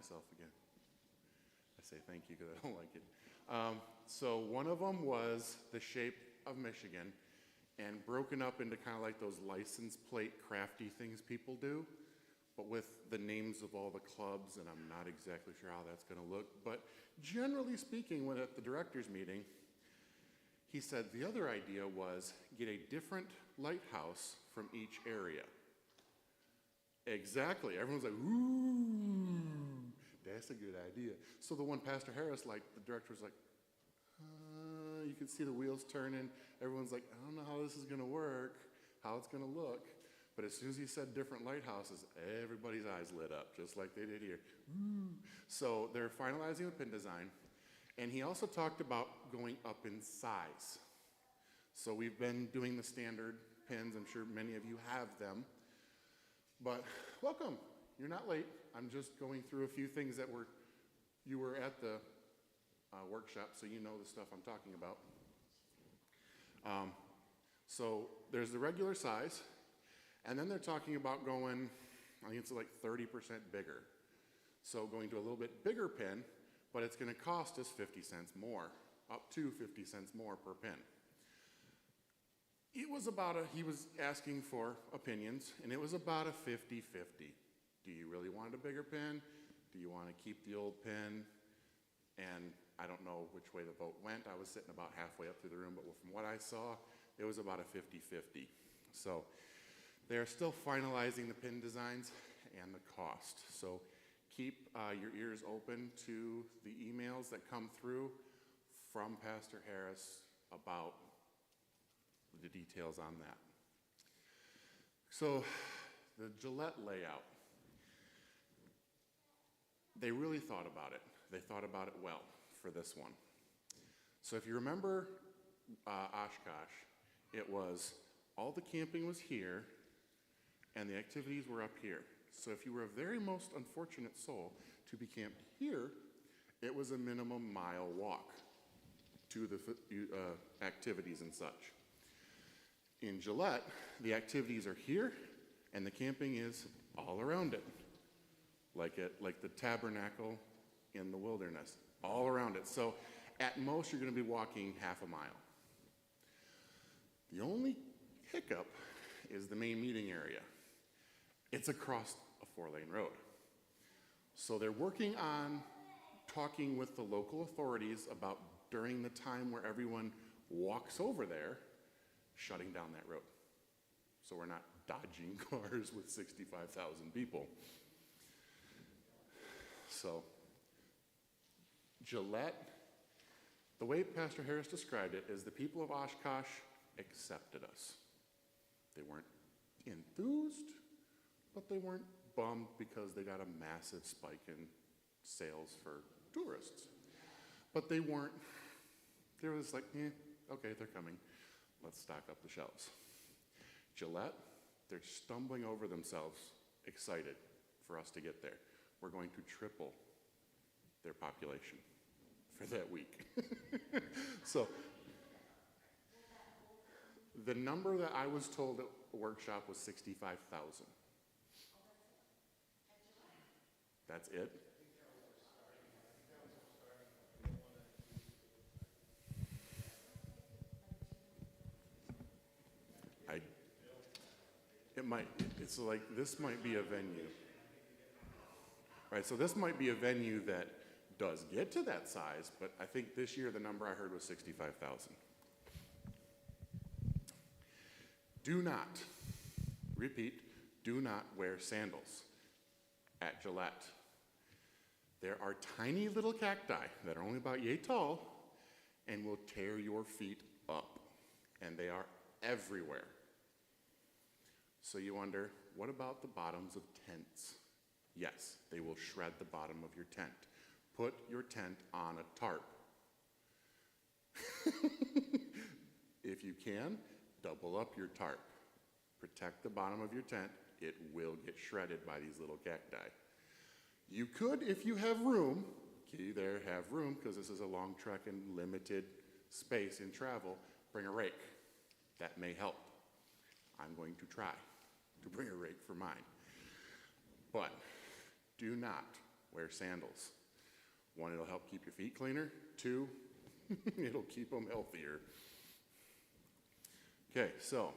myself again. I say thank you because I don't like it. So one of them was the shape of Michigan and broken up into kind of like those license plate crafty things people do, but with the names of all the clubs, and I'm not exactly sure how that's going to look. But generally speaking, when at the director's meeting, he said the other idea was get a different lighthouse from each area. Exactly. Everyone's like, ooh, that's a good idea. So the one Pastor Harris liked, the director was like, you can see the wheels turning. Everyone's like, I don't know how this is going to work, how it's going to look. But as soon as he said different lighthouses, everybody's eyes lit up, just like they did here. Ooh. So they're finalizing the pin design. And he also talked about going up in size. So we've been doing the standard pins. I'm sure many of you have them. But welcome. You're not late. I'm just going through a few things that you were at the workshop, so you know the stuff I'm talking about. So there's the regular size, and then they're talking about going, I think it's like 30% bigger. So going to a little bit bigger pin, but it's going to cost us 50 cents more, up to 50 cents more per pin. He was asking for opinions, and it was about a 50-50. Do you really want a bigger pin? Do you want to keep the old pin? And I don't know which way the vote went. I was sitting about halfway up through the room, but from what I saw, it was about a 50-50. So they're still finalizing the pin designs and the cost. So keep your ears open to the emails that come through from Pastor Harris about the details on that. So the Gillette layout, they really thought about it. They thought about it well for this one. So if you remember Oshkosh, it was all the camping was here and the activities were up here. So if you were a very most unfortunate soul to be camped here, it was a minimum mile walk to the activities and such. In Gillette, the activities are here and the camping is all around it, like the tabernacle in the wilderness, all around it. So at most, you're going to be walking half a mile. The only hiccup is the main meeting area. It's across a 4-lane road. So they're working on talking with the local authorities about during the time where everyone walks over there, shutting down that road. So we're not dodging cars with 65,000 people. So Gillette, the way Pastor Harris described it is the people of Oshkosh accepted us. They weren't enthused, but they weren't bummed because they got a massive spike in sales for tourists. But they were just like, okay, they're coming. Let's stock up the shelves. Gillette, they're stumbling over themselves, excited for us to get there. We're going to triple their population for that week. So the number that I was told at the workshop was 65,000. That's it? It's like this might be a venue. Right, so this might be a venue that does get to that size, but I think this year the number I heard was 65,000. Do not, repeat, do not wear sandals at Gillette. There are tiny little cacti that are only about yay tall and will tear your feet up, and they are everywhere. So you wonder, what about the bottoms of tents? Yes, they will shred the bottom of your tent. Put your tent on a tarp. If you can, double up your tarp. Protect the bottom of your tent. It will get shredded by these little cacti. You could, if you have room, have room, because this is a long trek and limited space in travel, bring a rake. That may help. I'm going to try to bring a rake for mine. But do not wear sandals. One, it'll help keep your feet cleaner. Two, it'll keep them healthier. Okay, so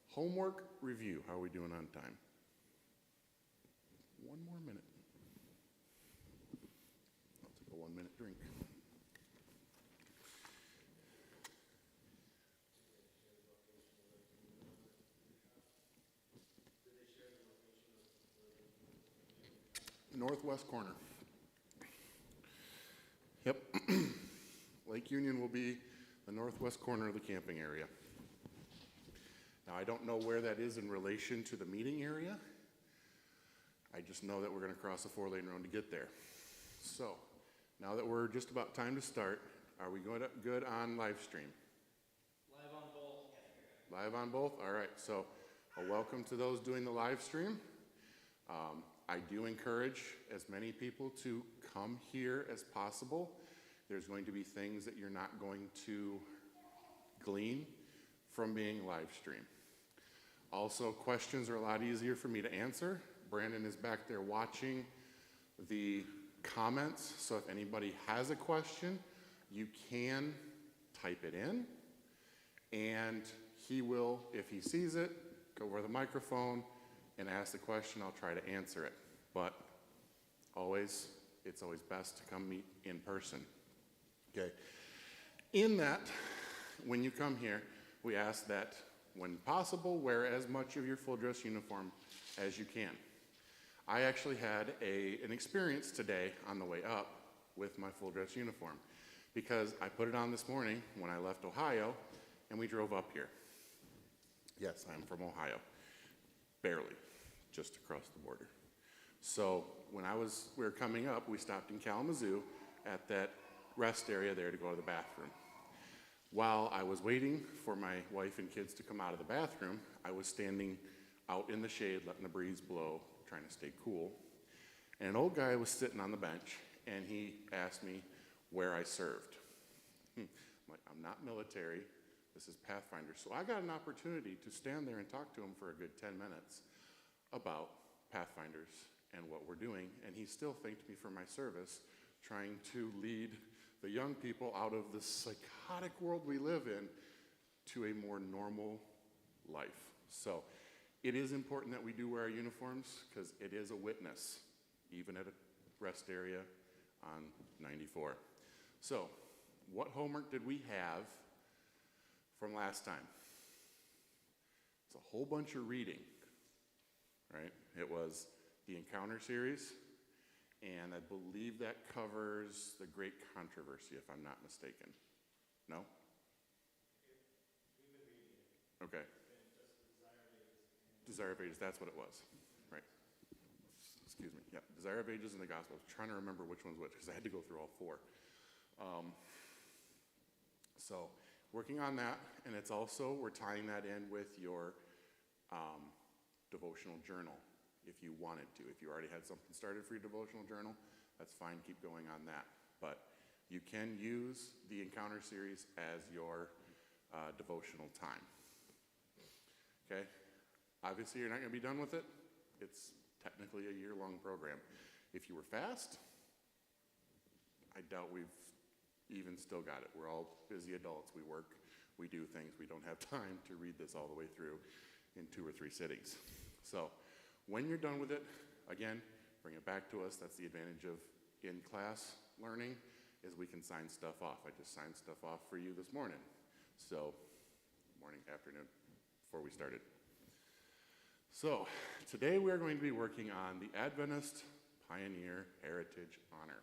homework review. How are we doing on time? One more minute. I'll take a 1 minute drink. Northwest corner. Yep. Lake Union will be the northwest corner of the camping area. Now, I don't know where that is in relation to the meeting area. I just know that we're going to cross a 4-lane road to get there. So, now that we're just about time to start, are we good on live stream? Live on both. Live on both? All right. So, a welcome to those doing the live stream. I do encourage as many people to come here as possible. There's going to be things that you're not going to glean from being live stream. Also, questions are a lot easier for me to answer. Brandon is back there watching the comments, so if anybody has a question, you can type it in, and he will, if he sees it, go over the microphone and ask the question. I'll try to answer it, but it's always best to come meet in person. Okay. In that, when you come here, we ask that, when possible, wear as much of your full dress uniform as you can. I actually had an experience today on the way up with my full dress uniform because I put it on this morning when I left Ohio and we drove up here. Yes, I'm from Ohio. Barely, just across the border. So when we were coming up, we stopped in Kalamazoo at that rest area there to go to the bathroom. While I was waiting for my wife and kids to come out of the bathroom, I was standing out in the shade, letting the breeze blow, trying to stay cool. And an old guy was sitting on the bench, and he asked me where I served. I'm like, I'm not military. This is Pathfinder. So I got an opportunity to stand there and talk to him for a good 10 minutes about Pathfinders and what we're doing. And he still thanked me for my service, trying to lead the young people out of the psychotic world we live in to a more normal life. So it is important that we do wear our uniforms because it is a witness, even at a rest area on 94. So what homework did we have from last time? It's a whole bunch of reading, right? It was the Encounter series, and I believe that covers the Great Controversy, if I'm not mistaken. No? We've been reading it. Okay. Desire of Ages, that's what it was. Right. Excuse me. Yeah, Desire of Ages and the Gospel. I was trying to remember which one's which because I had to go through all four. So working on that, and it's also, we're tying that in with your devotional journal if you wanted to. If you already had something started for your devotional journal, that's fine, keep going on that. But you can use the Encounter series as your devotional time. Okay? Obviously, you're not going to be done with it. It's technically a year-long program. If you were fast, I doubt we've even still got it. We're all busy adults. We work, we do things. We don't have time to read this all the way through in 2 or 3 sittings. So when you're done with it, again, bring it back to us. That's the advantage of in-class learning, is we can sign stuff off. I just signed stuff off for you this morning. So morning, afternoon, before we started. So today we're going to be working on the Adventist Pioneer Heritage Honor.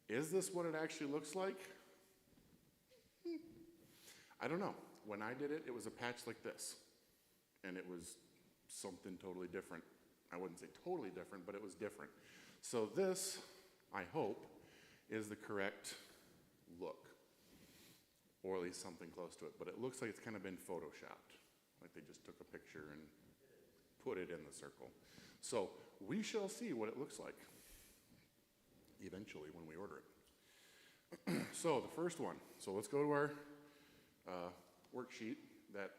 Is this what it actually looks like? I don't know. When I did it, it was a patch like this. And it was something totally different. I wouldn't say totally different, but it was different. So this, I hope, is the correct look. Or at least something close to it. But it looks like it's kind of been photoshopped. Like they just took a picture and put it in the circle. So we shall see what it looks like eventually when we order it. So the first one. So let's go to our worksheet that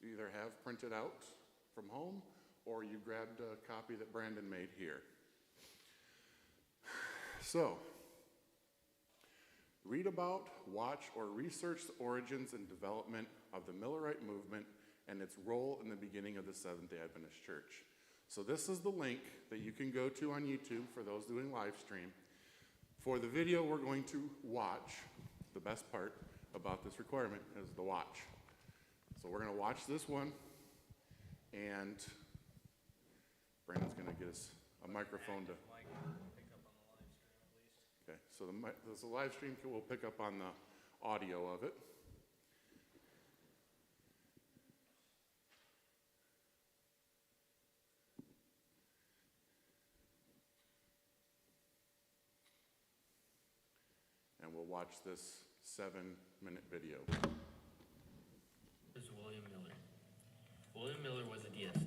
you either have printed out from home or you grabbed a copy that Brandon made here. So, read about, watch, or research the origins and development of the Millerite movement and its role in the beginning of the Seventh-day Adventist Church. So this is the link that you can go to on YouTube for those doing live stream. For the video we're going to watch, the best part about this requirement is the watch. So we're going to watch this one, and Brandon's going to get us a microphone to... Okay, so the live stream will pick up on the audio of it. And we'll watch this 7-minute video. This is William Miller. William Miller was a deist.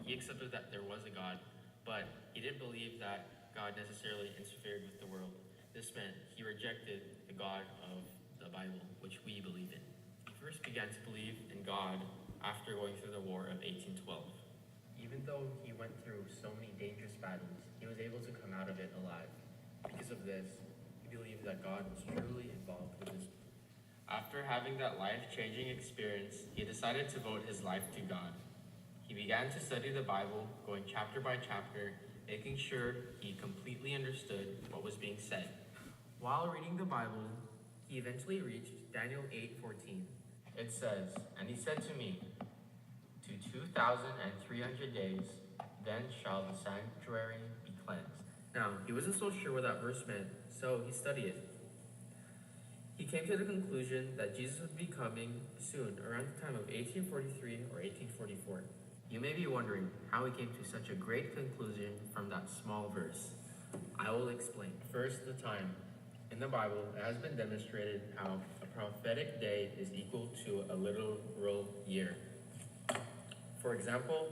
He accepted that there was a God, but he didn't believe that God necessarily interfered with the world. This meant he rejected the God of the Bible, which we believe in. He first began to believe in God after going through the War of 1812. Even though he went through so many dangerous battles, he was able to come out of it alive. Because of this, he believed that God was truly involved with his. After having that life-changing experience, he decided to devote his life to God. He began to study the Bible, going chapter by chapter, making sure he completely understood what was being said. While reading the Bible, he eventually reached Daniel 8:14. It says, "And he said to me, to 2,300 days, then shall the sanctuary be cleansed." Now, he wasn't so sure what that verse meant, so he studied it. He came to the conclusion that Jesus would be coming soon, around the time of 1843 or 1844. You may be wondering how he came to such a great conclusion from that small verse. I will explain. First, the time. In the Bible, it has been demonstrated how a prophetic day is equal to a literal year. For example,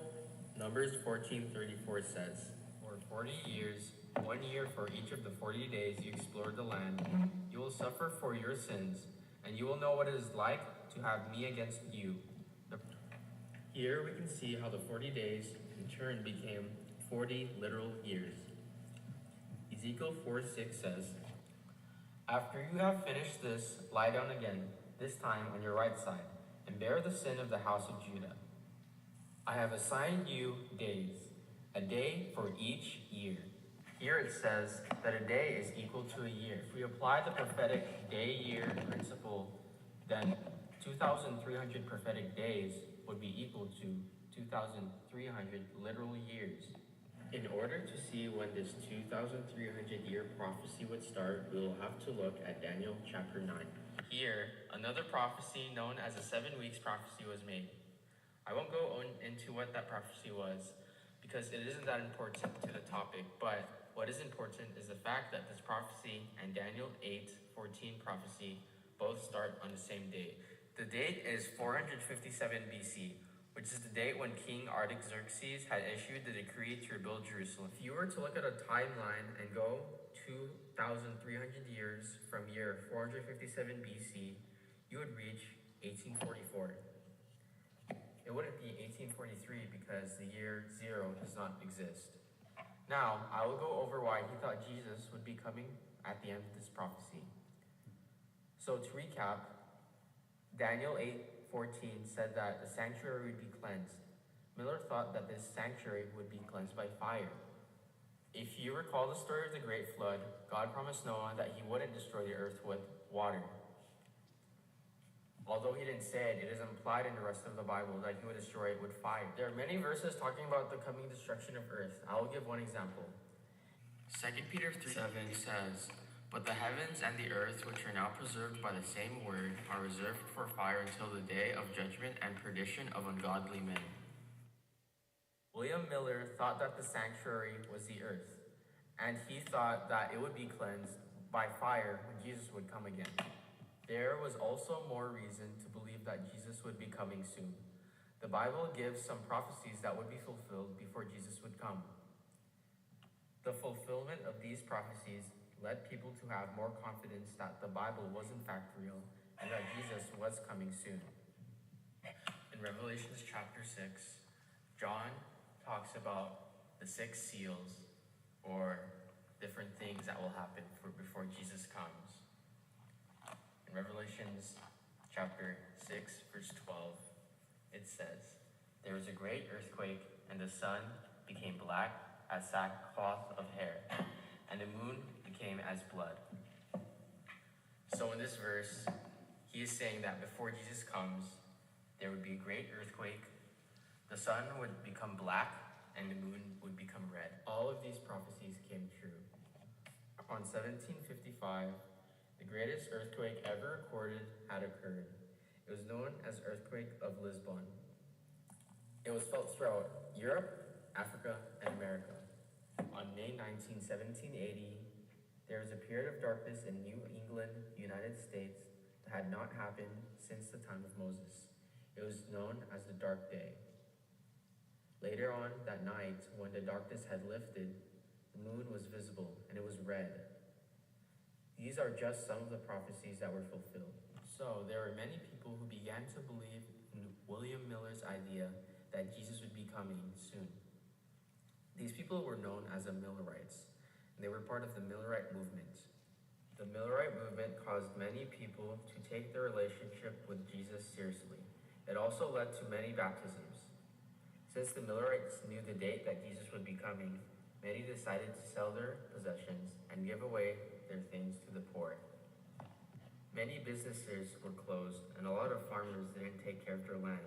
Numbers 14:34 says, "For 40 years, 1 year for each of the 40 days you explored the land, you will suffer for your sins, and you will know what it is like to have me against you." Here we can see how the 40 days in turn became 40 literal years. Ezekiel 4:6 says, "After you have finished this, lie down again, this time on your right side, and bear the sin of the house of Judah. I have assigned you days, a day for each year." Here it says that a day is equal to a year. If we apply the prophetic day-year principle, then 2,300 prophetic days would be equal to 2,300 literal years. In order to see when this 2,300-year prophecy would start, we will have to look at Daniel chapter 9. Here, another prophecy known as the 7 weeks prophecy was made. I won't go into what that prophecy was, because it isn't that important to the topic, but what is important is the fact that this prophecy and Daniel 8:14 prophecy both start on the same day. The date is 457 BC, which is the date when King Artaxerxes had issued the decree to rebuild Jerusalem. If you were to look at a timeline and go 2,300 years from year 457 BC, you would reach 1844. It wouldn't be 1843 because the year 0 does not exist. Now, I will go over why he thought Jesus would be coming at the end of this prophecy. So to recap, Daniel 8:14 said that the sanctuary would be cleansed. Miller thought that this sanctuary would be cleansed by fire. If you recall the story of the Great Flood, God promised Noah that he wouldn't destroy the earth with water. Although he didn't say it, it is implied in the rest of the Bible that he would destroy it with fire. There are many verses talking about the coming destruction of earth. I will give one example. 2 Peter 3:7 says, "But the heavens and the earth, which are now preserved by the same word, are reserved for fire until the day of judgment and perdition of ungodly men." William Miller thought that the sanctuary was the earth, and he thought that it would be cleansed by fire when Jesus would come again. There was also more reason to believe that Jesus would be coming soon. The Bible gives some prophecies that would be fulfilled before Jesus would come. The fulfillment of these prophecies led people to have more confidence that the Bible was in fact real and that Jesus was coming soon. In Revelation chapter 6, John talks about the 6 seals, or different things that will happen before Jesus comes. In Revelations chapter 6, verse 12, it says, "There was a great earthquake, and the sun became black as sackcloth of hair, and the moon became as blood." So in this verse, he is saying that before Jesus comes, there would be a great earthquake, the sun would become black, and the moon would become red. All of these prophecies came true. On 1755, the greatest earthquake ever recorded had occurred. It was known as Earthquake of Lisbon. It was felt throughout Europe, Africa, and America. On May 19, 1780, there was a period of darkness in New England, United States, that had not happened since the time of Moses. It was known as the Dark Day. Later on that night, when the darkness had lifted, the moon was visible, and it was red. These are just some of the prophecies that were fulfilled. So there were many people who began to believe in William Miller's idea that Jesus would be coming soon. These people were known as the Millerites, and they were part of the Millerite movement. The Millerite movement caused many people to take their relationship with Jesus seriously. It also led to many baptisms. Since the Millerites knew the date that Jesus would be coming, many decided to sell their possessions and give away their things to the poor. Many businesses were closed, and a lot of farmers didn't take care of their land.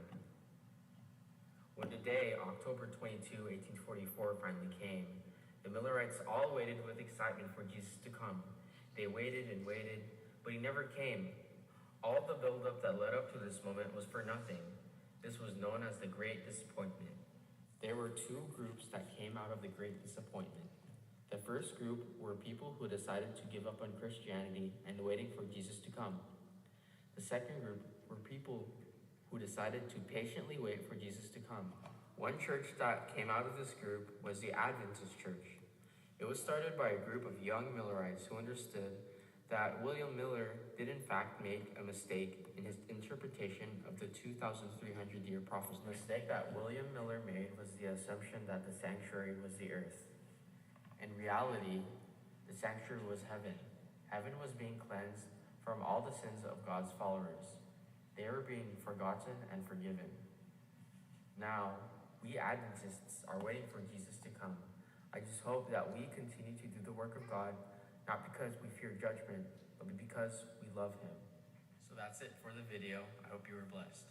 When the day, October 22, 1844, finally came, the Millerites all waited with excitement for Jesus to come. They waited and waited, but he never came. All the buildup that led up to this moment was for nothing. This was known as the Great Disappointment. There were two groups that came out of the Great Disappointment. The first group were people who decided to give up on Christianity and waiting for Jesus to come. The second group were people who decided to patiently wait for Jesus to come. One church that came out of this group was the Adventist church. It was started by a group of young Millerites who understood that William Miller did in fact make a mistake in his interpretation of the 2,300-year prophecy. The mistake that William Miller made was the assumption that the sanctuary was the earth. In reality, the sanctuary was heaven. Heaven was being cleansed from all the sins of God's followers. They were being forgotten and forgiven. Now, we Adventists are waiting for Jesus to come. I just hope that we continue to do the work of God, not because we fear judgment, but because we love him. So that's it for the video. I hope you were blessed.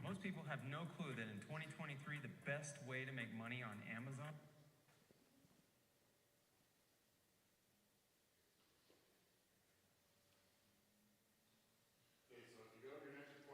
Most people have no clue that in 2023, the best way to make money on Amazon Okay, so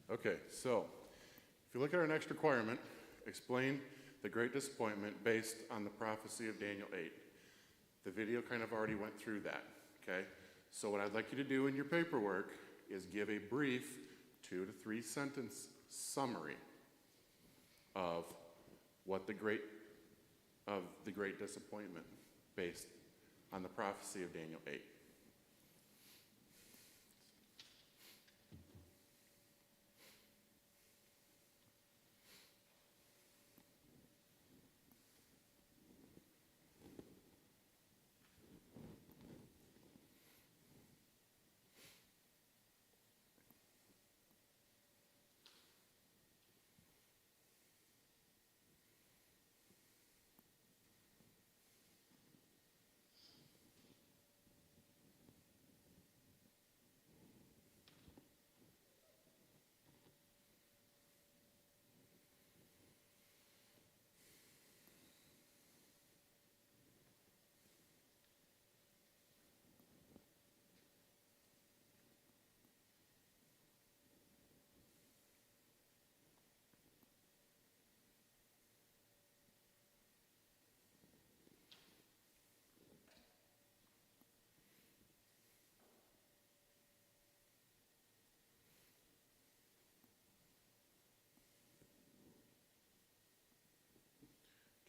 if you go to your next requirement, okay, so if you look at our next requirement, explain the Great Disappointment based on the prophecy of Daniel 8. The video kind of already went through that, okay? So what I'd like you to do in your paperwork is give a brief 2 to 3 sentence summary of what the Great Disappointment based on the prophecy of Daniel 8.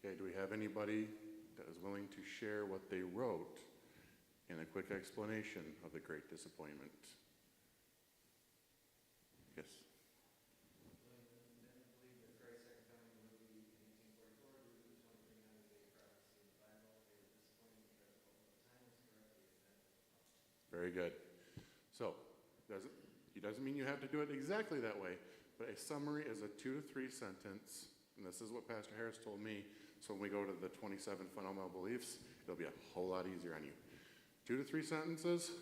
Okay, do we have anybody that is willing to share what they wrote in a quick explanation of the Great Disappointment? Yes. Very good. So, it doesn't mean you have to do it exactly that way, but a summary is a 2 to 3 sentence, and this is what Pastor Harris told me, so when we go to the 27 fundamental beliefs, it'll be a whole lot easier on you. 2 to 3 sentences,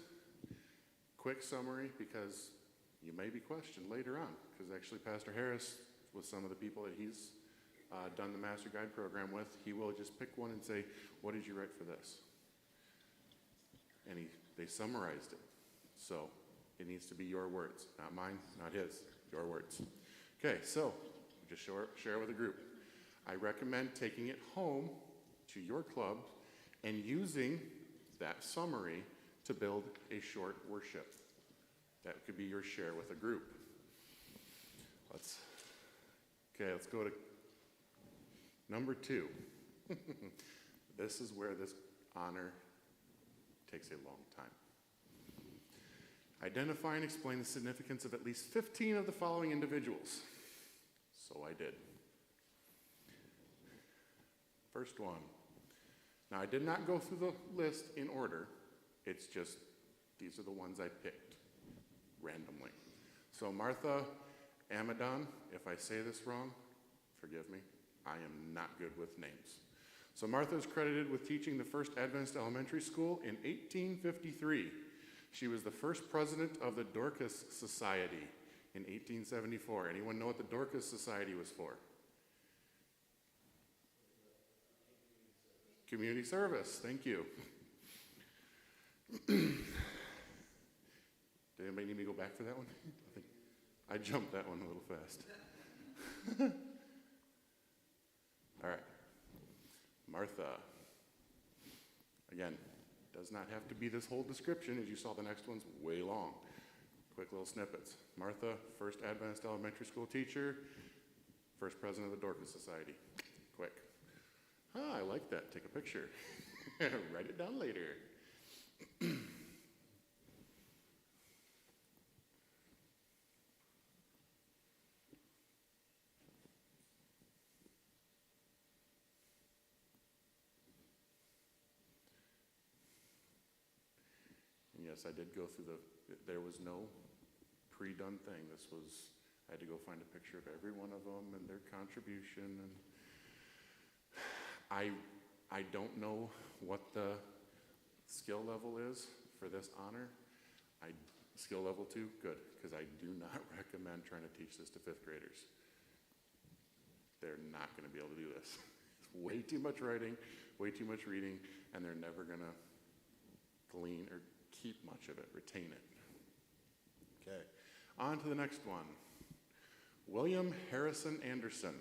quick summary, because you may be questioned later on, because actually Pastor Harris, with some of the people that he's done the Master Guide program with, he will just pick one and say, what did you write for this? And they summarized it. So it needs to be your words, not mine, not his, your words. Okay, so just share it with a group. I recommend taking it home to your club and using that summary to build a short worship. That could be your share with a group. Let's go to number 2. This is where this honor takes a long time. Identify and explain the significance of at least 15 of the following individuals. So I did. First one. Now, I did not go through the list in order. It's just, these are the ones I picked randomly. So Martha Amadon, if I say this wrong, forgive me. I am not good with names. So Martha is credited with teaching the first Adventist elementary school in 1853. She was the first president of the Dorcas Society in 1874. Anyone know what the Dorcas Society was for? Community service. Thank you. Did anybody need me to go back for that one? I think I jumped that one a little fast. All right. Martha. Again, does not have to be this whole description. As you saw, the next one's way long. Quick little snippets. Martha, first Adventist elementary school teacher, first president of the Dorcas Society. Quick. Ah, I like that. Take a picture. Write it down later. Yes, I did go through there was no pre-done thing. I had to go find a picture of every one of them and their contribution. And I don't know what the skill level is for this honor. Skill level 2, good, because I do not recommend trying to teach this to 5th graders. They're not going to be able to do this. It's way too much writing, way too much reading, and they're never going to glean or keep much of it, retain it. Okay, on to the next one. William Harrison Anderson.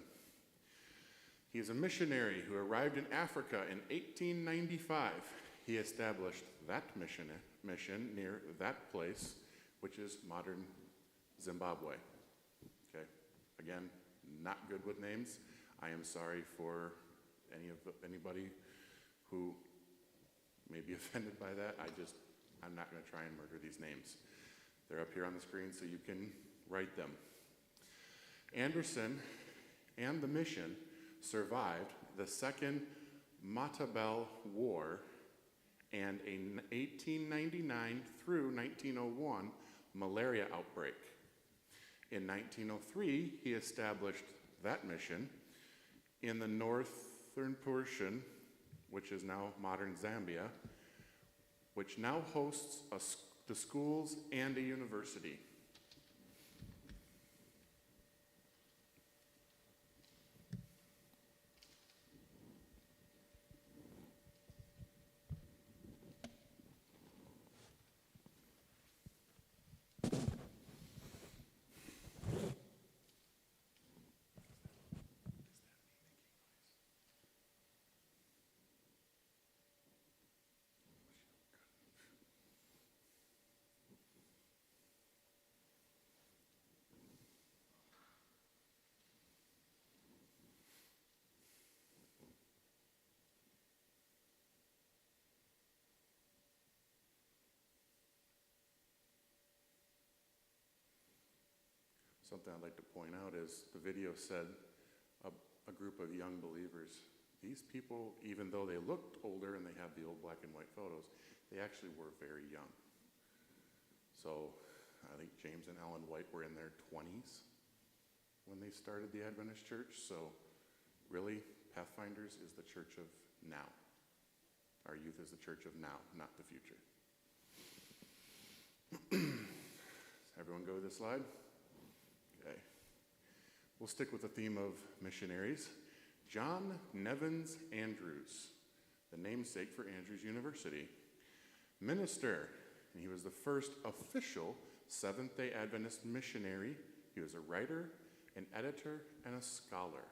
He is a missionary who arrived in Africa in 1895. He established that mission near that place, which is modern Zimbabwe. Okay, again, not good with names. I am sorry for anybody who may be offended by that. I'm not going to try and murder these names. They're up here on the screen so you can write them. Anderson and the mission survived the Second Matabele War and a 1899 through 1901 malaria outbreak. In 1903, he established that mission in the northern portion, which is now modern Zambia, which now hosts the schools and a university. Something I'd like to point out is the video said a group of young believers. These people, even though they looked older and they have the old black and white photos, they actually were very young. So I think James and Ellen White were in their 20s when they started the Adventist church. So really, Pathfinders is the church of now. Our youth is the church of now, not the future. Everyone go to this slide? Okay. We'll stick with the theme of missionaries. John Nevins Andrews, the namesake for Andrews University, minister, and he was the first official Seventh-day Adventist missionary. He was a writer, an editor, and a scholar.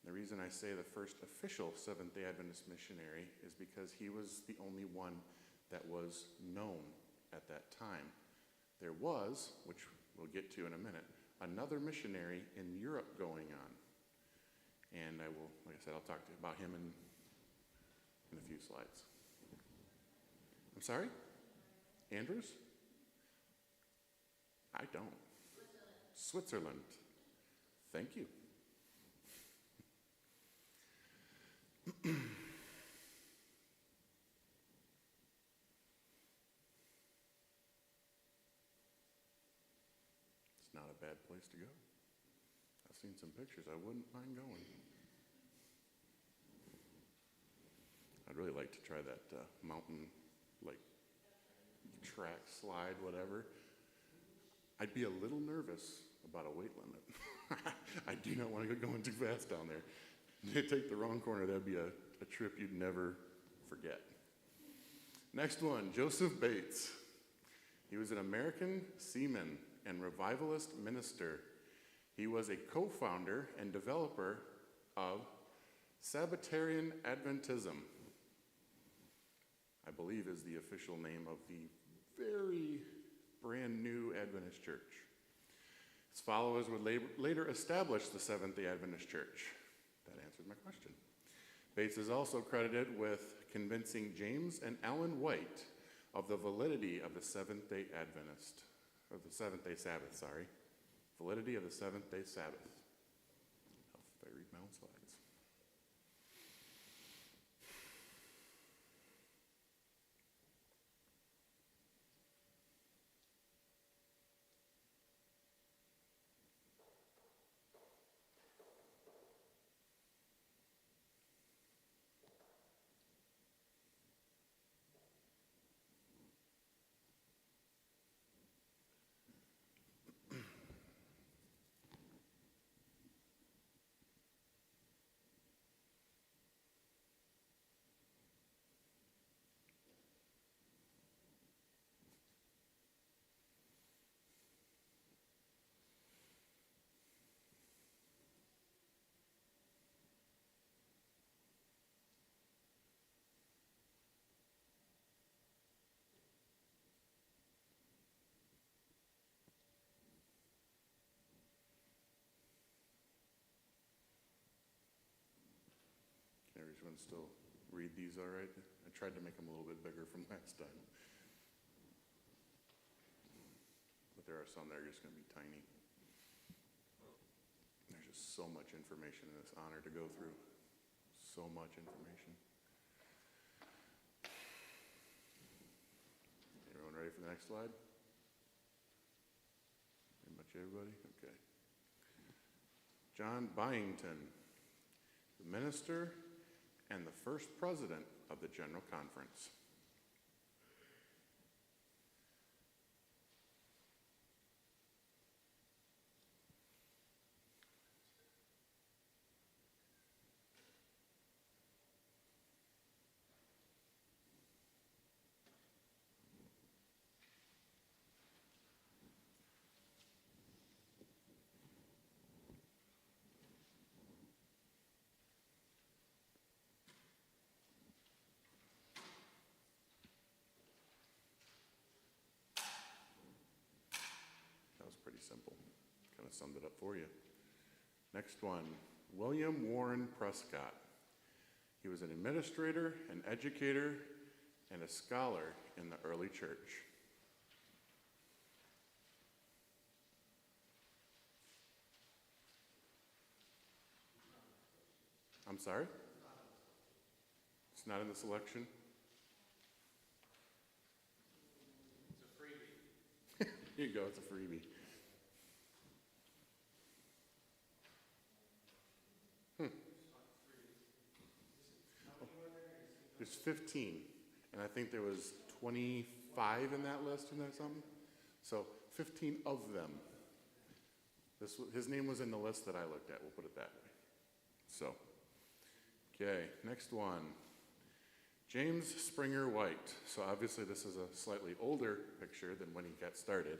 The reason I say the first official Seventh-day Adventist missionary is because he was the only one that was known at that time. There was, which we'll get to in a minute, another missionary in Europe going on. And I will, like I said, I'll talk to you about him in a few slides. I'm sorry? Andrews? I don't. Switzerland. Thank you. It's not a bad place to go. I've seen some pictures. I wouldn't mind going. I'd really like to try that mountain, like, track, slide, whatever. I'd be a little nervous about a weight limit. I do not want to go going too fast down there. You take the wrong corner, that'd be a trip you'd never forget. Next one, Joseph Bates. He was an American seaman and revivalist minister. He was a co-founder and developer of Sabbatarian Adventism, I believe is the official name of the very brand new Adventist church. His followers would later establish the Seventh-day Adventist Church. That answers my question. Bates is also credited with convincing James and Ellen White of the validity of the Seventh-day Adventist, of the Seventh-day Sabbath, sorry. Validity of the Seventh-day Sabbath. If I read my own slides. Can everyone still read these all right? I tried to make them a little bit bigger from last time. But there are some that are just going to be tiny. There's just so much information in this honor to go through. So much information. Everyone ready for the next slide? Pretty much everybody? Okay. John Byington, the minister and the first president of the General Conference. Pretty simple. Kind of summed it up for you. Next one, William Warren Prescott. He was an administrator, an educator, and a scholar in the early church. I'm sorry? It's not in the selection? It's a freebie. Here you go, it's a freebie. There's 15, and I think there was 25 in that list, isn't that something? So 15 of them. His name was in the list that I looked at, we'll put it that way. So, okay, next one. James Springer White. So obviously this is a slightly older picture than when he got started.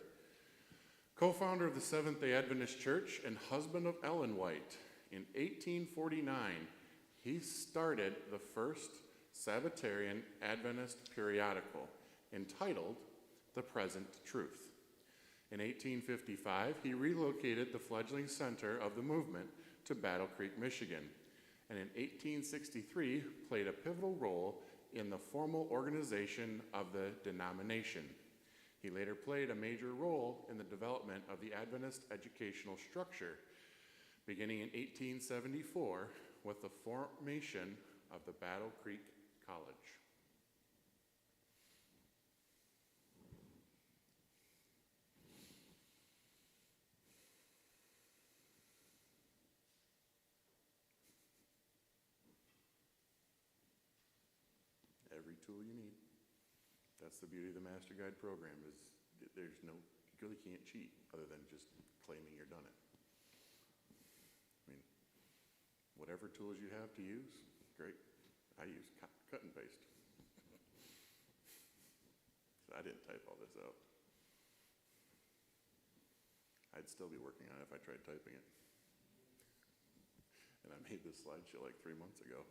Co-founder of the Seventh-day Adventist Church and husband of Ellen White. In 1849, he started the first Sabbatarian Adventist periodical entitled The Present Truth. In 1855, he relocated the fledgling center of the movement to Battle Creek, Michigan, and in 1863 played a pivotal role in the formal organization of the denomination. He later played a major role in the development of the Adventist educational structure, beginning in 1874 with the formation of the Battle Creek College. Every tool you need. That's the beauty of the Master Guide program, is there's no, you really can't cheat other than just claiming you're done it. I mean, whatever tools you have to use, great. I use cut and paste. So I didn't type all this out. I'd still be working on it if I tried typing it. And I made this slideshow like 3 months ago.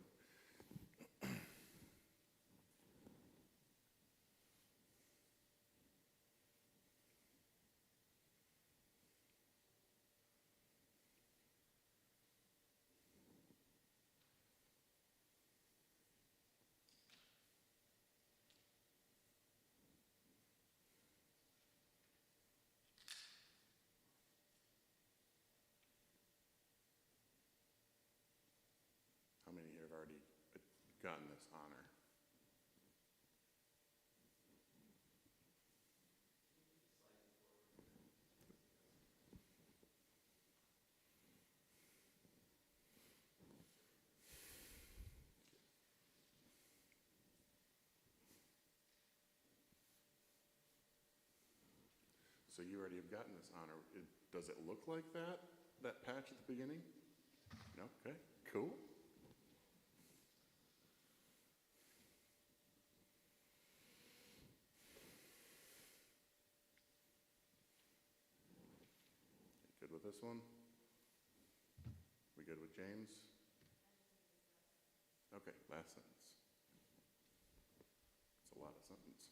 How many here have already gotten this honor? So you already have gotten this honor. Does it look like that patch at the beginning? No? Okay, cool. Good with this one? We good with James? Okay, last sentence. It's a lot of sentence.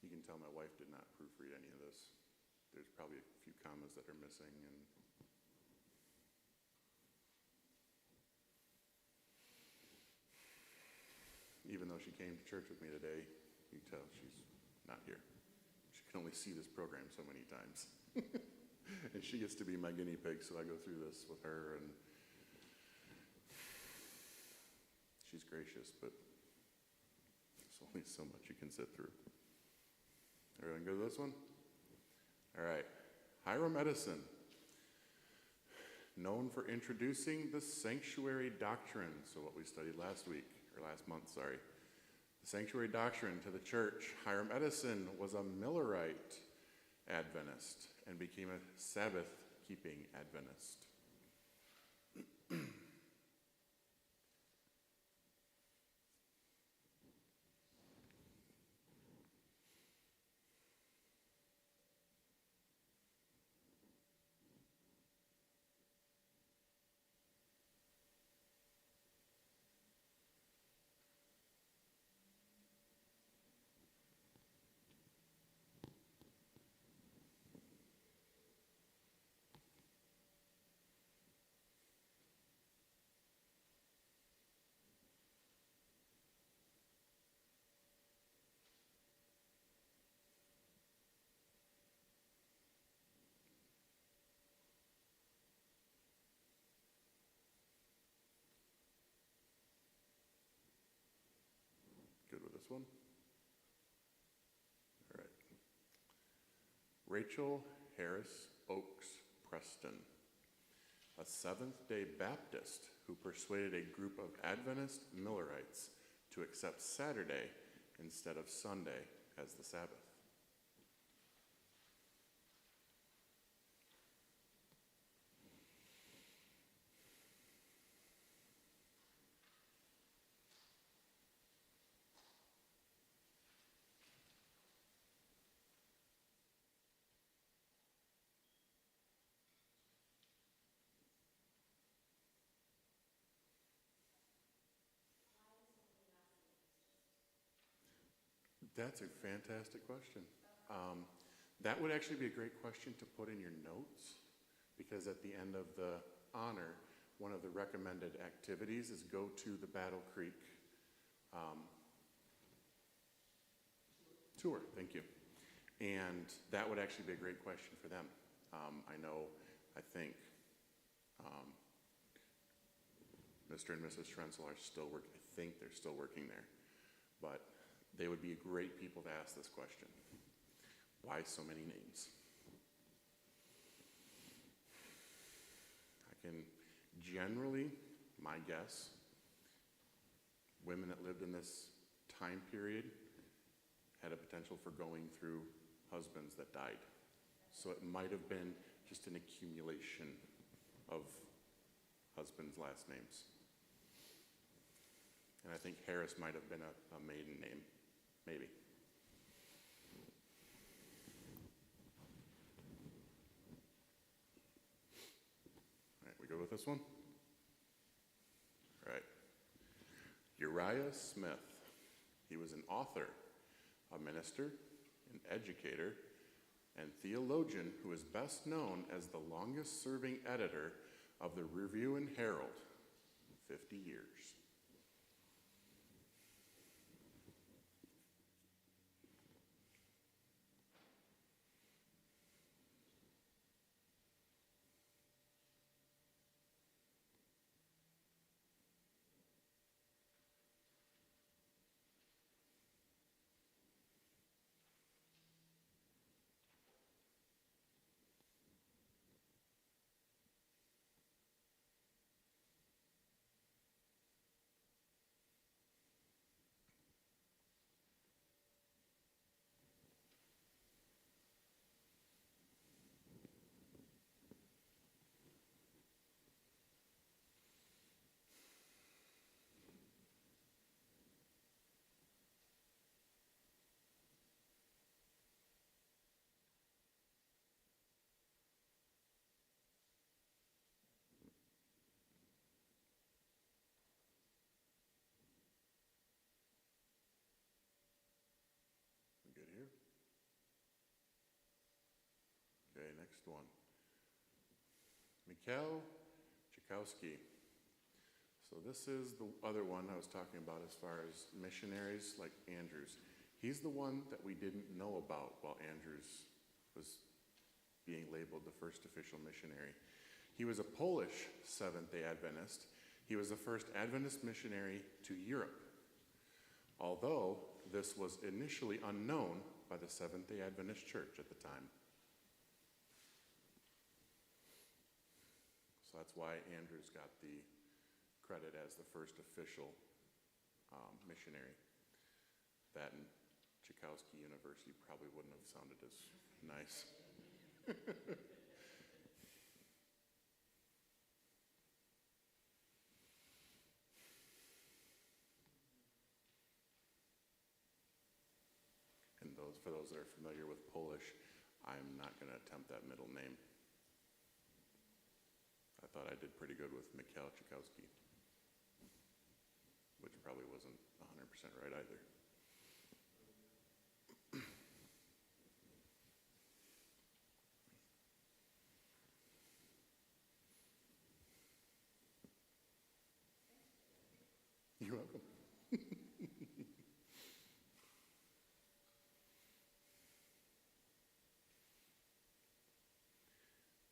You can tell my wife did not proofread any of this. There's probably a few commas that are missing, and even though she came to church with me today, you can tell she's not here. She can only see this program so many times. And she gets to be my guinea pig, so I go through this with her, and she's gracious, but there's only so much you can sit through. Everyone go to this one? All right. Hiram Edison, known for introducing the sanctuary doctrine, so what we studied last month, the sanctuary doctrine to the church. Hiram Edison was a Millerite Adventist and became a Sabbath-keeping Adventist. this one? All right. Rachel Harris Oaks Preston, a Seventh-day Baptist who persuaded a group of Adventist Millerites to accept Saturday instead of Sunday as the Sabbath. That's a fantastic question. That would actually be a great question to put in your notes, because at the end of the honor, one of the recommended activities is go to the Battle Creek tour. Thank you. And that would actually be a great question for them. I think Mr. and Mrs. Schrenzel are still working. I think they're still working there. But they would be great people to ask this question. Why so many names? I can generally, my guess, women that lived in this time period had a potential for going through husbands that died. So it might have been just an accumulation of husbands' last names. And I think Harris might have been a maiden name, maybe. All right, we go with this one? All right. Uriah Smith. He was an author, a minister, an educator, and theologian who is best known as the longest-serving editor of the Review and Herald, 50 years. Good here. Okay, next one. Mikhail Tchaikovsky. So this is the other one I was talking about as far as missionaries like Andrews. He's the one that we didn't know about while Andrews was being labeled the first official missionary. He was a Polish Seventh-day Adventist. He was the first Adventist missionary to Europe, although this was initially unknown by the Seventh-day Adventist Church at the time. So that's why Andrews got the credit as the first official missionary. That and Tchaikovsky University probably wouldn't have sounded as nice. And for those that are familiar with Polish, I'm not going to attempt that middle name. I thought I did pretty good with Mikhail Tchaikovsky, which probably wasn't 100% right either. You're welcome.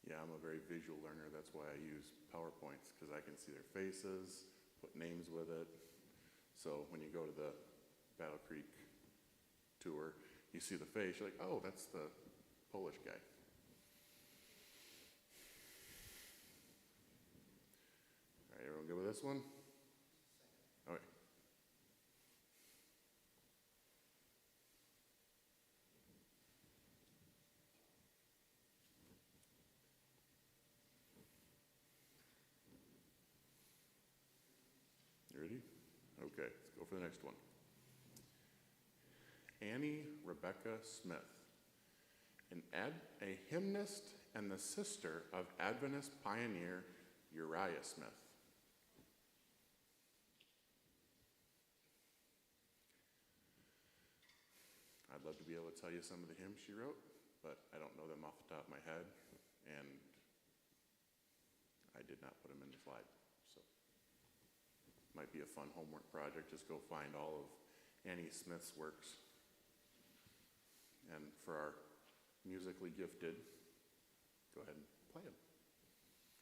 Yeah, I'm a very visual learner. That's why I use PowerPoints, because I can see their faces, put names with it. So when you go to the Battle Creek tour, you see the face, you're like, oh, that's the Polish guy. All right, everyone good with this one? Okay. You ready? Okay, let's go for the next one. Annie Rebecca Smith, a hymnist and the sister of Adventist pioneer Uriah Smith. I'd love to be able to tell you some of the hymns she wrote, but I don't know them off the top of my head, and I did not put them in the slide. So might be a fun homework project, just go find all of Annie Smith's works. And for our musically gifted, go ahead and play them.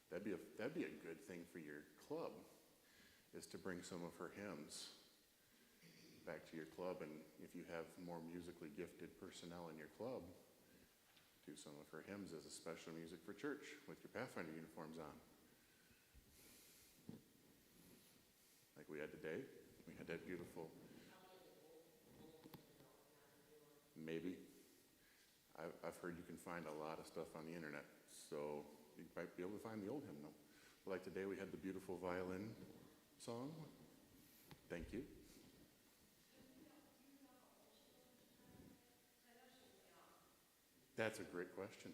That'd be a good thing for your club, is to bring some of her hymns back to your club, and if you have more musically gifted personnel in your club, do some of her hymns as a special music for church with your Pathfinder uniforms on. Like we had today, we had that beautiful, maybe. I've heard you can find a lot of stuff on the internet, so you might be able to find the old hymn though. Like today we had the beautiful violin song. Thank you. That's a great question.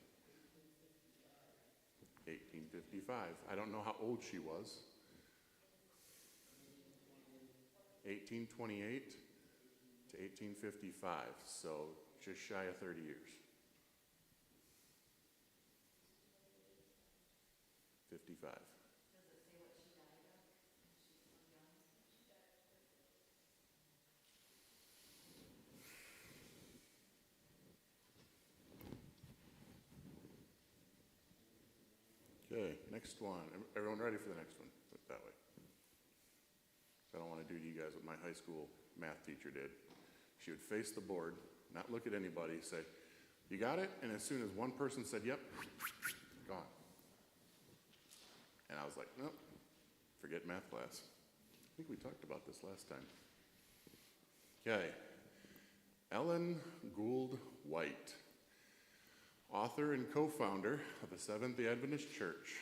1855. I don't know how old she was. 1828 to 1855, so just shy of 30 years. 55. Okay, next one. Everyone ready for the next one? Put it that way. I don't want to do to you guys what my high school math teacher did. She would face the board, not look at anybody, say, you got it? And as soon as one person said, yep, gone. And I was like, nope, forget math class. I think we talked about this last time. Okay. Ellen Gould White, author and co-founder of the Seventh-day Adventist Church,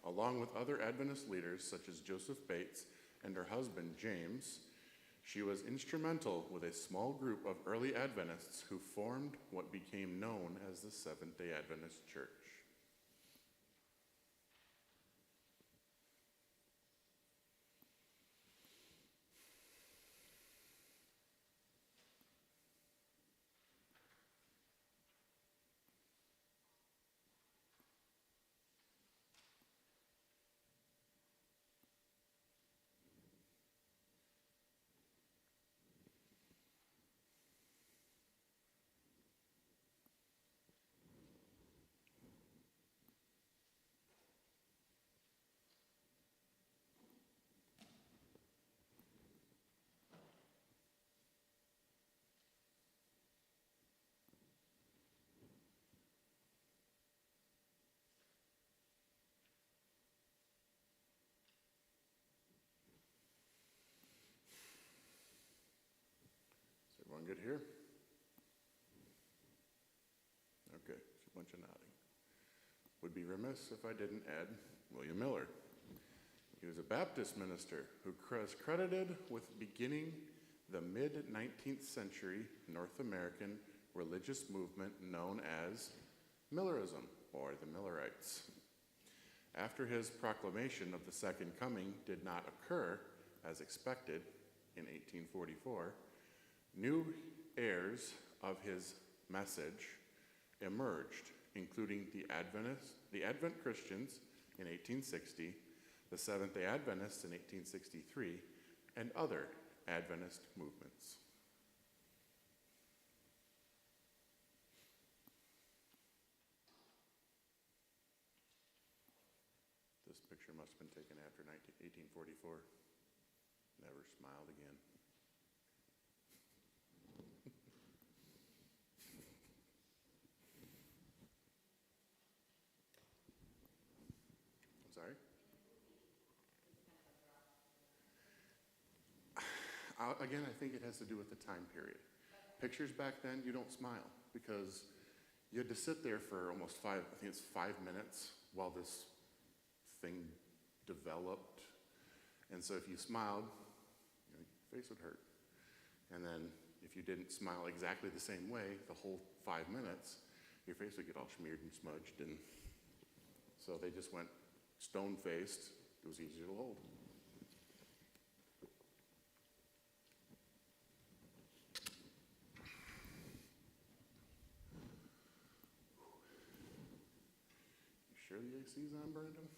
along with other Adventist leaders such as Joseph Bates and her husband, James. She was instrumental with a small group of early Adventists who formed what became known as the Seventh-day Adventist Church. Is everyone good here? Okay, just a bunch of nodding. Would be remiss if I didn't add William Miller. He was a Baptist minister who is credited with beginning the mid-19th century North American religious movement known as Millerism, or the Millerites. After his proclamation of the Second Coming did not occur as expected in 1844, new heirs of his message emerged, including the Advent Christians in 1860, the Seventh-day Adventists in 1863, and other Adventist movements. This picture must have been taken after 1844. Never smiled again. again, I think it has to do with the time period. Pictures back then, you don't smile because you had to sit there for almost I think it's 5 minutes while this thing developed. And so if you smiled, your face would hurt. And then if you didn't smile exactly the same way the whole 5 minutes, your face would get all smeared and smudged. And so they just went stone-faced. It was easier to hold. You sure the AC's on, Brandon?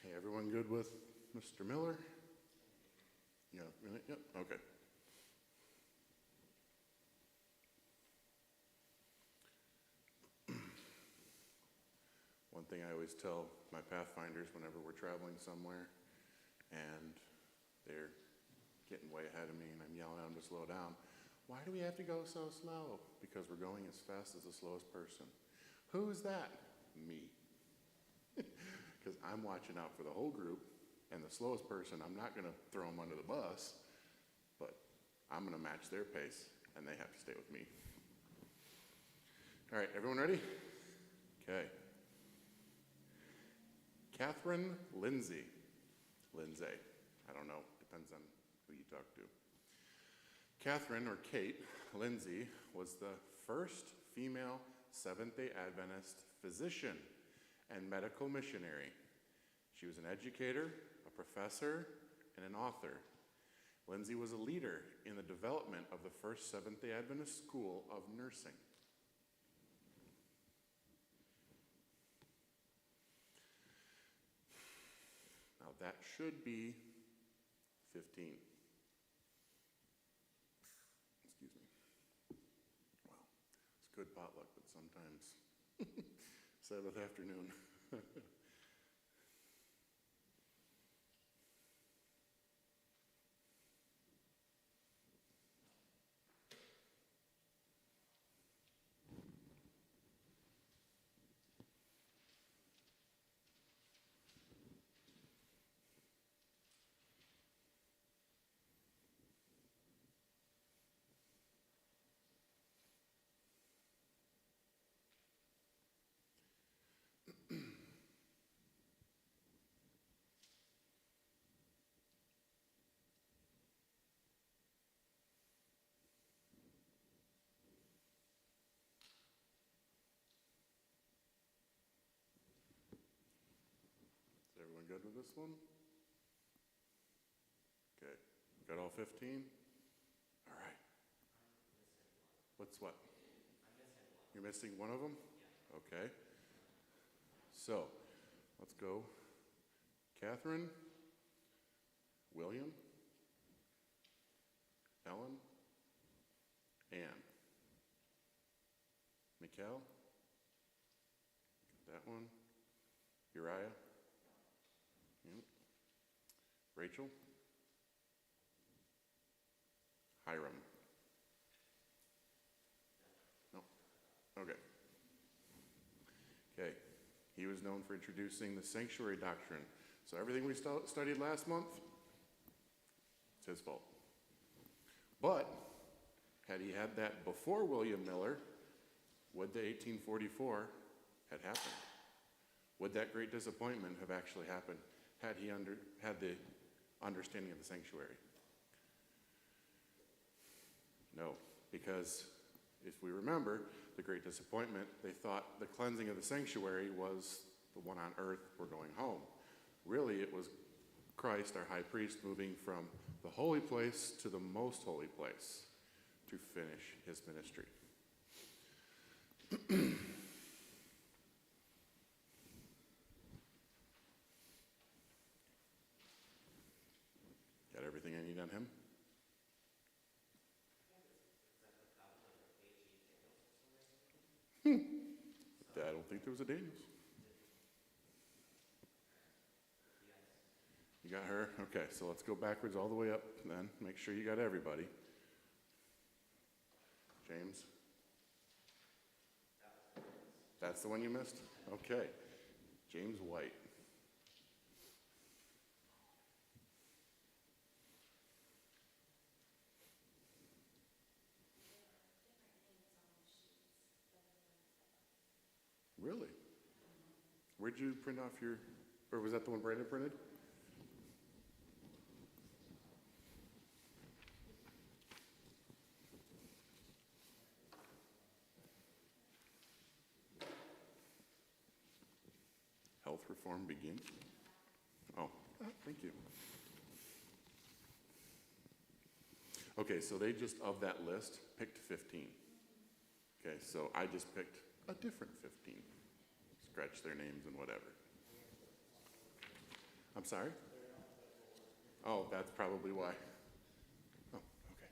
Hey, everyone good with Mr. Miller? Yeah, really? Yep, okay. One thing I always tell my Pathfinders whenever we're traveling somewhere and they're getting way ahead of me and I'm yelling at them to slow down, why do we have to go so slow? Because we're going as fast as the slowest person. Who's that? Me. Because I'm watching out for the whole group, and the slowest person, I'm not going to throw them under the bus, but I'm going to match their pace, and they have to stay with me. All right, everyone ready? Okay. Catherine Lindsay. Lindsay. I don't know. Depends on who you talk to. Catherine, or Kate, Lindsay was the first female Seventh-day Adventist physician and medical missionary. She was an educator, a professor, and an author. Lindsay was a leader in the development of the first Seventh-day Adventist school of nursing. Now that should be 15. Excuse me. Wow, it's good potluck, but sometimes Sabbath afternoon. Is everyone good with this one? Okay, got all 15? All right. What's what? You're missing one of them? Okay. So, let's go. Catherine, William, Ellen, Ann, Mikkel, that one, Uriah, yep. Rachel, Hiram. No, okay. Okay, he was known for introducing the sanctuary doctrine. So everything we studied last month, it's his fault. But had he had that before William Miller, would the 1844 had happened? Would that great disappointment have actually happened had he had the understanding of the sanctuary? No, because if we remember, the great disappointment, they thought the cleansing of the sanctuary was the one on earth, we're going home. Really, it was Christ, our high priest, moving from the holy place to the most holy place to finish his ministry. Got everything I need on him? I don't think there was a Daniels. You got her? Okay, so let's go backwards all the way up then. Make sure you got everybody. James. That's the one you missed? Okay. James White. Really? Where'd you print off your, or was that the one Brandon printed? Health reform begins? Oh, thank you. Okay, so they just, of that list, picked 15. Okay, so I just picked a different 15. Scratch their names and whatever. I'm sorry? Oh, that's probably why. Oh, okay.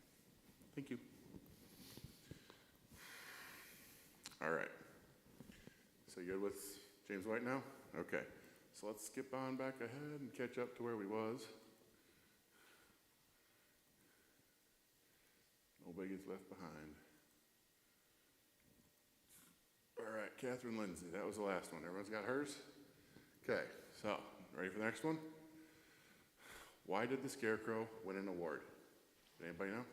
Thank you. All right. So you good with James White now? Okay. So let's skip on back ahead and catch up to where we was. Nobody gets left behind. All right, Catherine Lindsay, that was the last one. Everyone's got hers? Okay, so, ready for the next one? Why did the Scarecrow win an award? Did anybody know?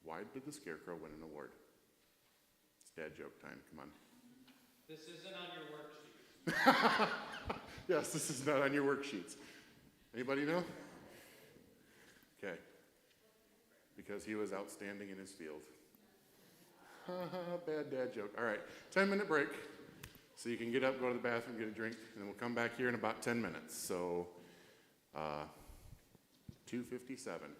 Why did the Scarecrow win an award? It's dad joke time, come on. This isn't on your worksheet. Yes, this is not on your worksheets. Anybody know? Okay. Because he was outstanding in his field. Bad dad joke. All right, 10-minute break. So you can get up, go to the bathroom, get a drink, and then we'll come back here in about 10 minutes. So, 2:57.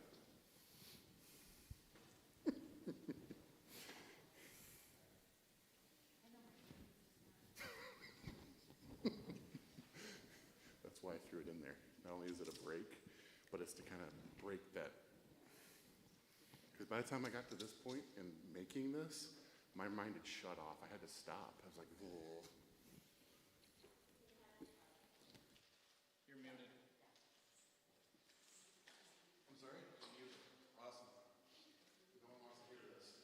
That's why I threw it in there. Not only is it a break, but it's to kind of break that. Because by the time I got to this point in making this, my mind had shut off. I had to stop. I was like, whoa. You're muted. I'm sorry? You're muted. Awesome. No one wants to hear this.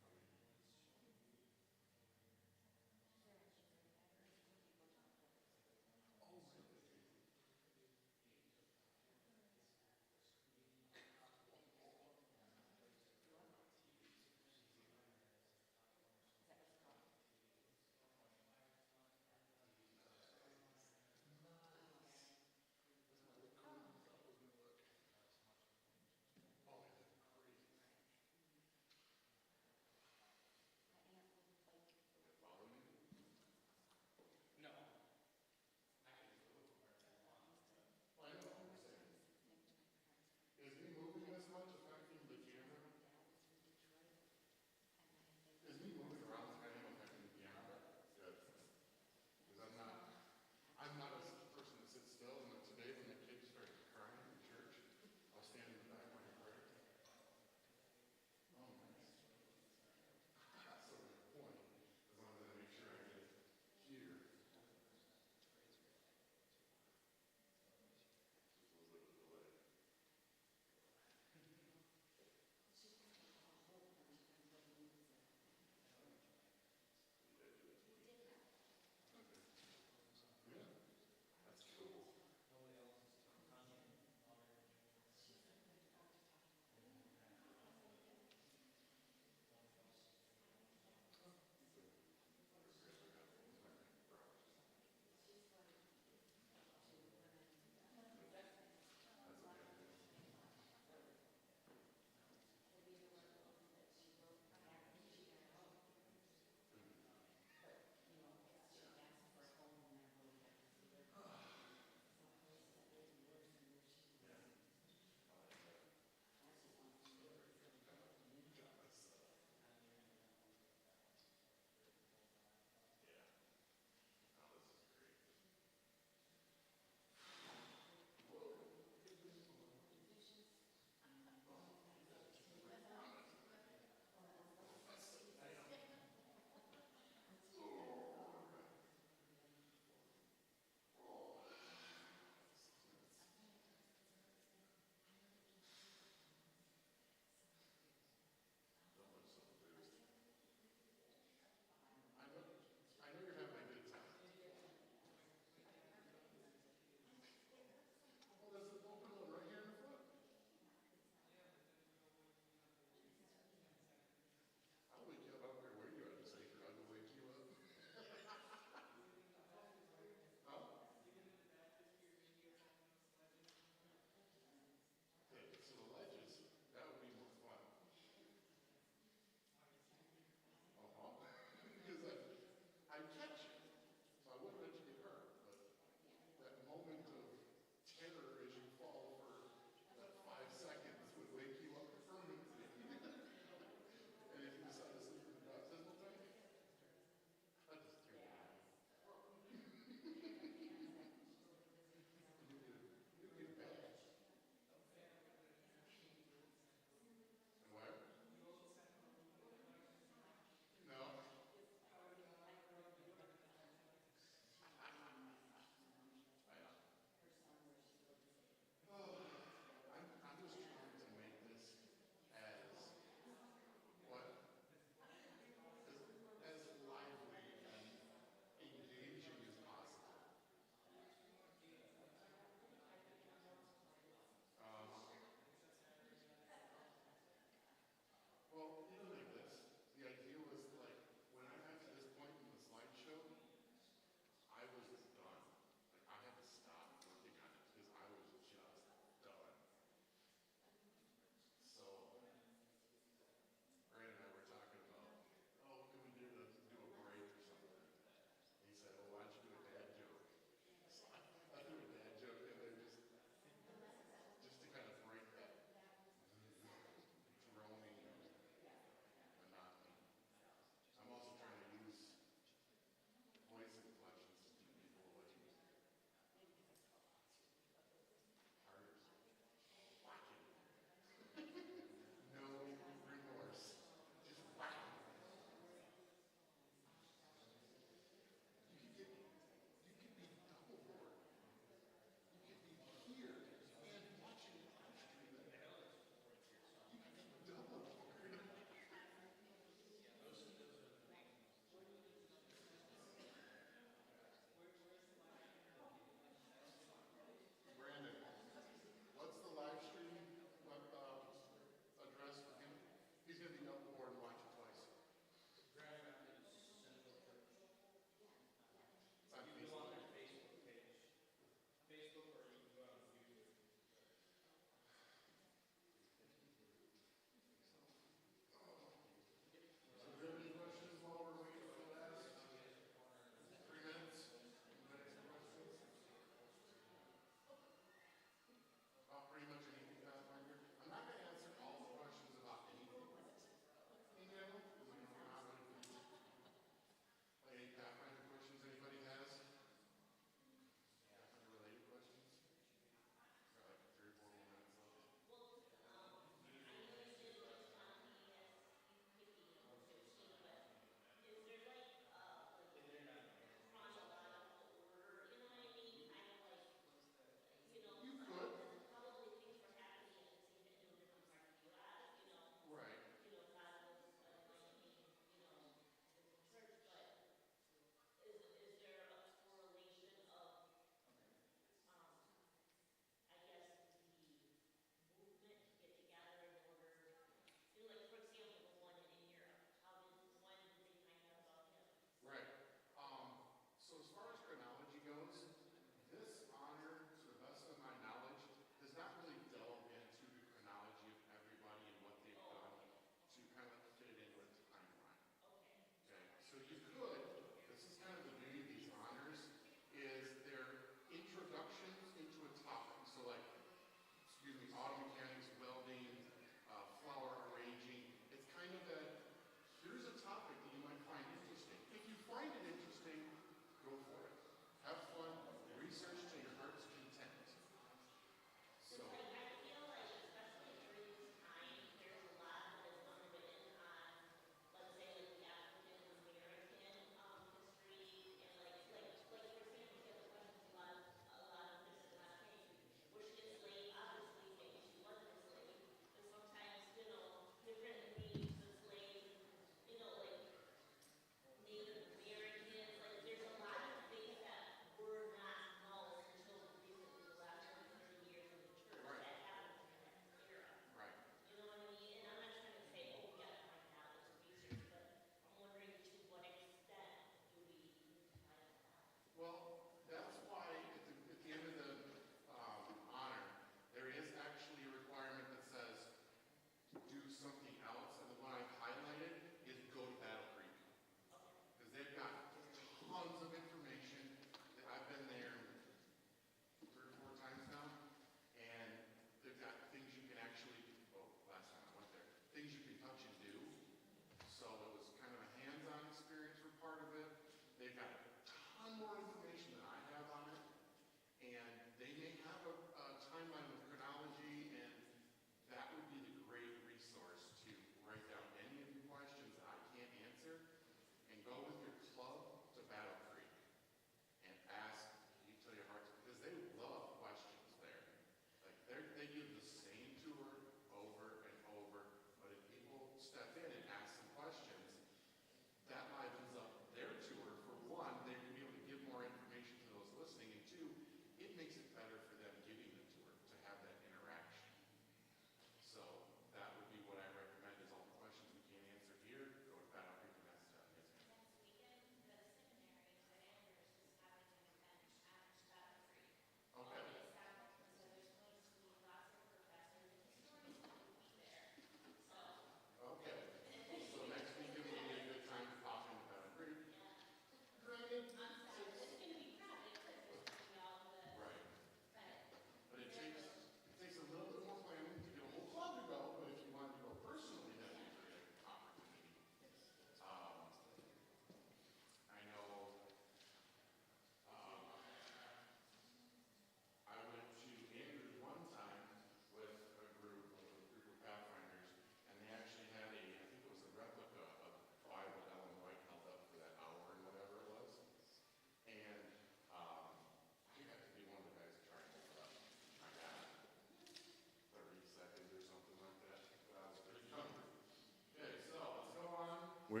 We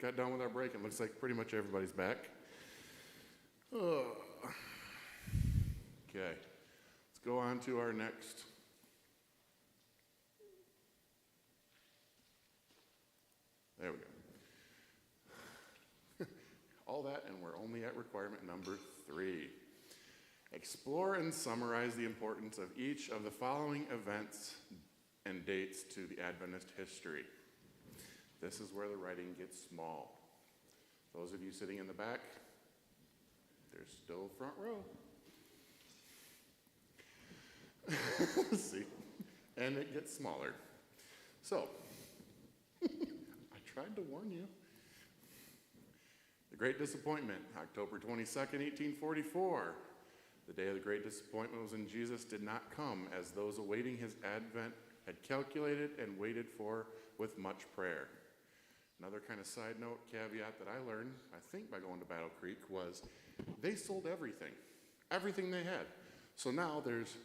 got done with our break. It looks like pretty much everybody's back. Okay, let's go on to our next. There we go. All that, and we're only at requirement number 3. Explore and summarize the importance of each of the following events and dates to the Adventist history. This is where the writing gets small. Those of you sitting in the back, there's still front row. See? And it gets smaller. So, I tried to warn you. The Great Disappointment, October 22nd, 1844. The day of the Great Disappointment was when Jesus did not come, as those awaiting his advent had calculated and waited for with much prayer. Another kind of side note, caveat that I learned, I think by going to Battle Creek, was they sold everything. Everything they had. So now there's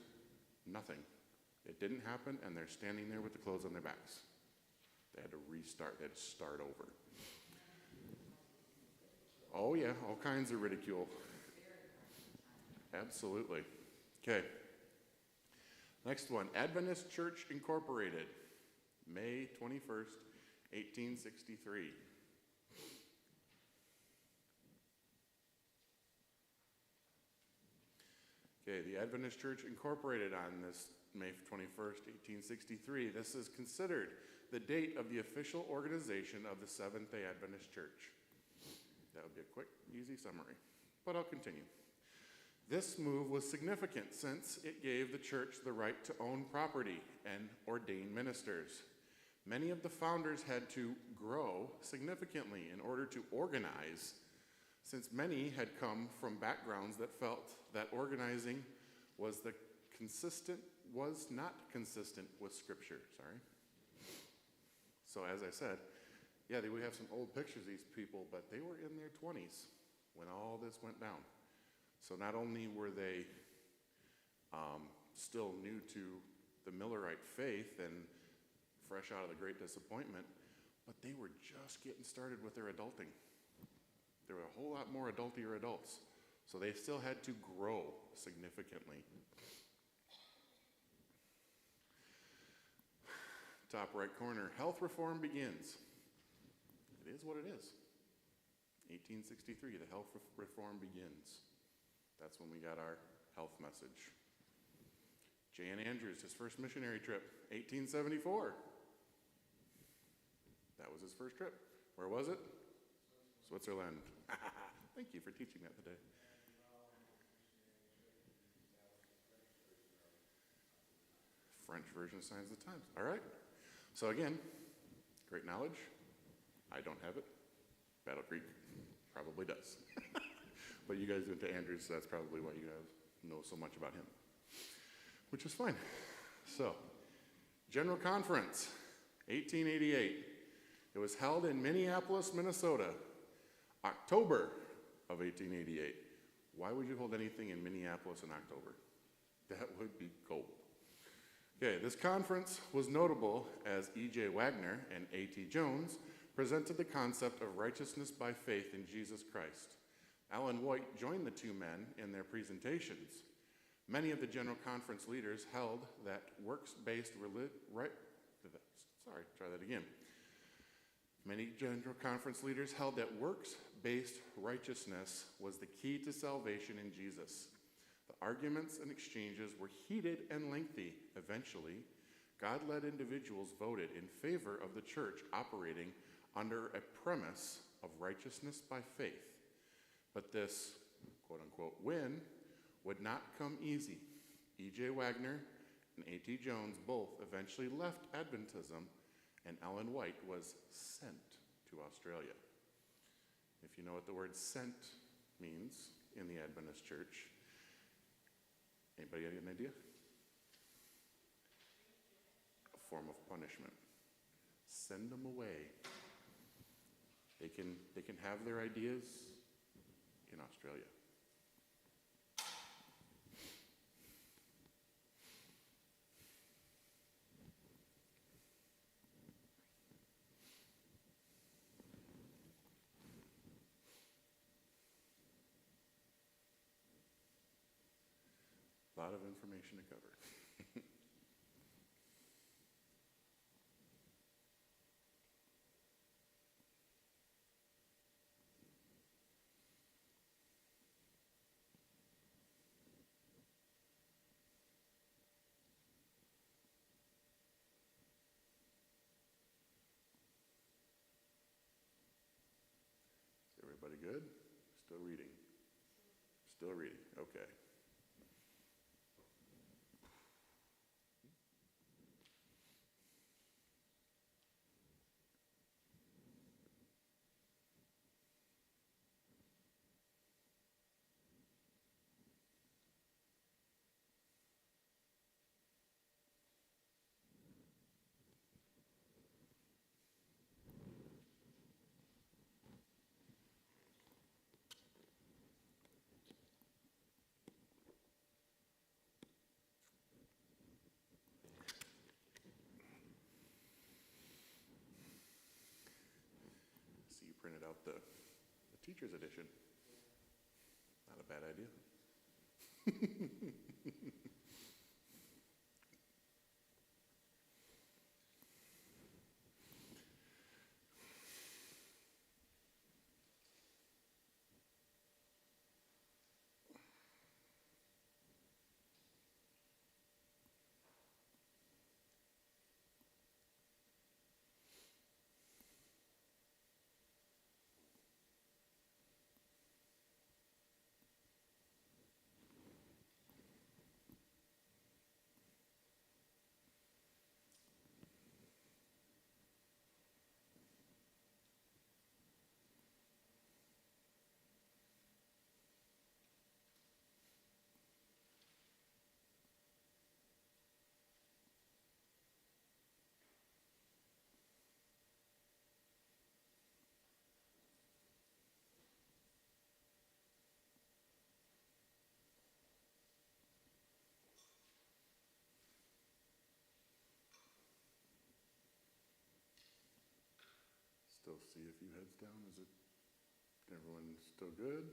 nothing. It didn't happen, and they're standing there with the clothes on their backs. They had to restart. They had to start over. Oh, yeah, all kinds of ridicule. Absolutely. Okay. Next one, Adventist Church Incorporated, May 21st, 1863. Okay, the Adventist Church Incorporated on this May 21st, 1863. This is considered the date of the official organization of the Seventh-day Adventist Church. That would be a quick, easy summary, but I'll continue. This move was significant since it gave the church the right to own property and ordain ministers. Many of the founders had to grow significantly in order to organize, since many had come from backgrounds that felt that organizing was not consistent with Scripture. So as I said, yeah, we have some old pictures of these people, but they were in their 20s when all this went down. So not only were they still new to the Millerite faith and fresh out of the Great Disappointment, but they were just getting started with their adulting. There were a whole lot more adultier adults, so they still had to grow significantly. Top right corner, health reform begins. It is what it is. 1863, the health reform begins. That's when we got our health message. J.N. Andrews, his first missionary trip, 1874. That was his first trip. Where was it? Switzerland. Thank you for teaching that today. French version of Signs of the Times. All right. So again, great knowledge. I don't have it. Battle Creek probably does. But you guys went to Andrews, so that's probably why you guys know so much about him, which is fine. So, General Conference, 1888. It was held in Minneapolis, Minnesota, October of 1888. Why would you hold anything in Minneapolis in October? That would be cold. Okay, this conference was notable as E.J. Wagner and A.T. Jones presented the concept of righteousness by faith in Jesus Christ. Ellen White joined the two men in their presentations. Many of the General Conference leaders held that works-based Many General Conference leaders held that works-based righteousness was the key to salvation in Jesus. The arguments and exchanges were heated and lengthy. Eventually, God-led individuals voted in favor of the church operating under a premise of righteousness by faith. But this, quote-unquote, win would not come easy. E.J. Wagner and A.T. Jones both eventually left Adventism, and Ellen White was sent to Australia. If you know what the word sent means in the Adventist church, anybody have an idea? A form of punishment. Send them away. They can have their ideas in Australia. A lot of information to cover. Is everybody good? Still reading? Still reading, okay. See, you printed out the teacher's edition. Not a bad idea. Still see a few heads down. Is it everyone still good?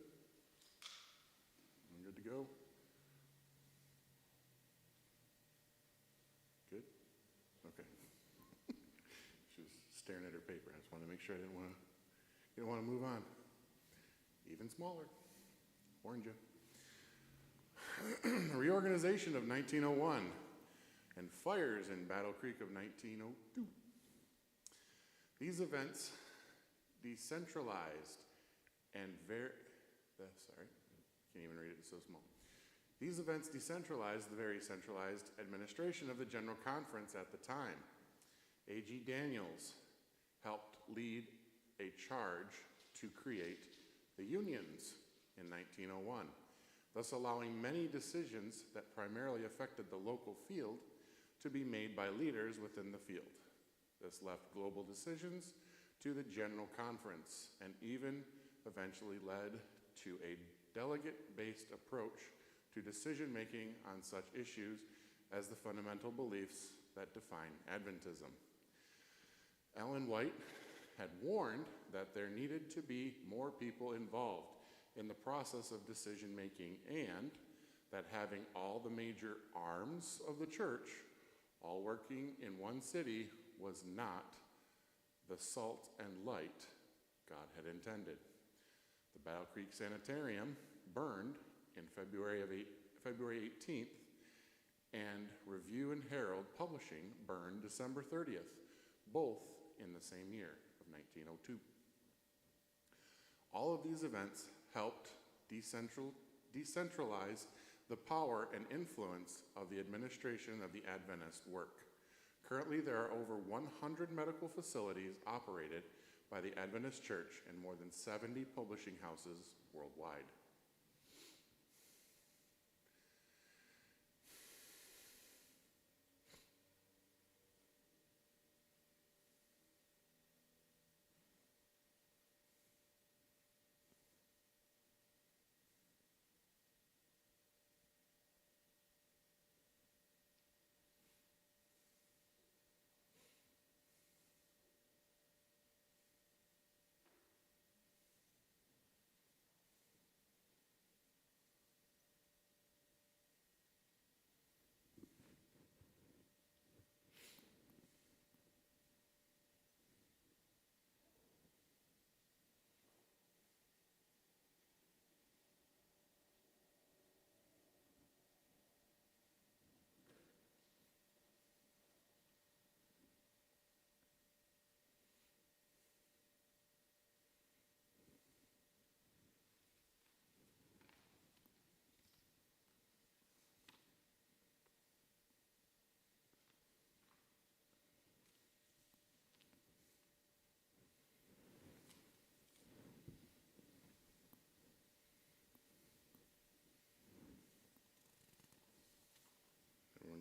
Everyone good to go? Good? Okay. She was staring at her paper. I just wanted to make sure I didn't want to move on. Even smaller. Warned you. Reorganization of 1901 and fires in Battle Creek of 1902. These events decentralized and can't even read it, it's so small. These events decentralized the very centralized administration of the General Conference at the time. A.G. Daniels helped lead a charge to create the unions in 1901, thus allowing many decisions that primarily affected the local field to be made by leaders within the field. This left global decisions to the General Conference and even eventually led to a delegate-based approach to decision-making on such issues as the fundamental beliefs that define Adventism. Ellen White had warned that there needed to be more people involved in the process of decision-making and that having all the major arms of the church all working in one city was not the salt and light God had intended. The Battle Creek Sanitarium burned in February 18th, and Review and Herald Publishing burned December 30th, both in the same year of 1902. All of these events helped decentralize the power and influence of the administration of the Adventist work. Currently, there are over 100 medical facilities operated by the Adventist Church and more than 70 publishing houses worldwide.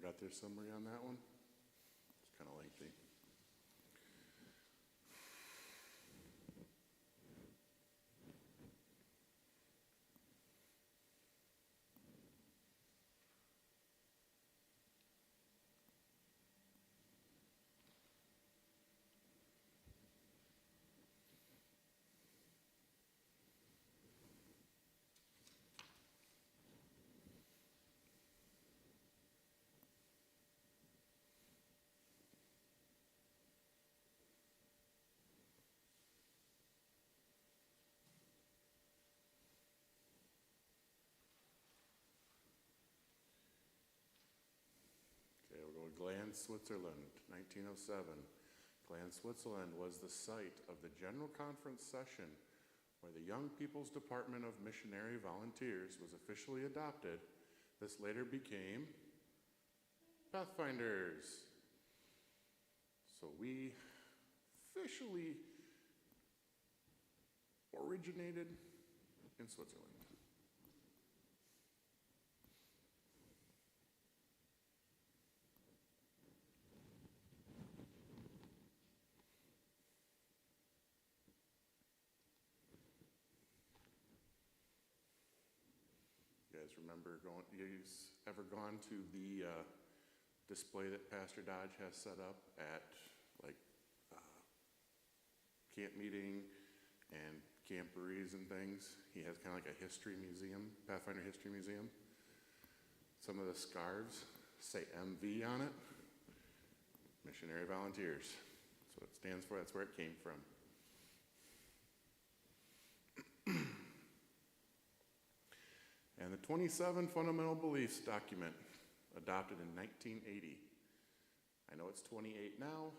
Everyone got their summary on that one? It's kind of lengthy. Okay, we'll go with Gland, Switzerland, 1907. Gland, Switzerland was the site of the General Conference session where the Young People's Department of Missionary Volunteers was officially adopted. This later became Pathfinders. So we officially originated in Switzerland. You guys remember ever gone to the display that Pastor Dodge has set up at like camp meeting and camporees and things? He has kind of like a history museum, Pathfinder History Museum. Some of the scarves say MV on it, Missionary Volunteers. That's what it stands for, that's where it came from. And the 27 Fundamental Beliefs document, adopted in 1980. I know it's 28 now,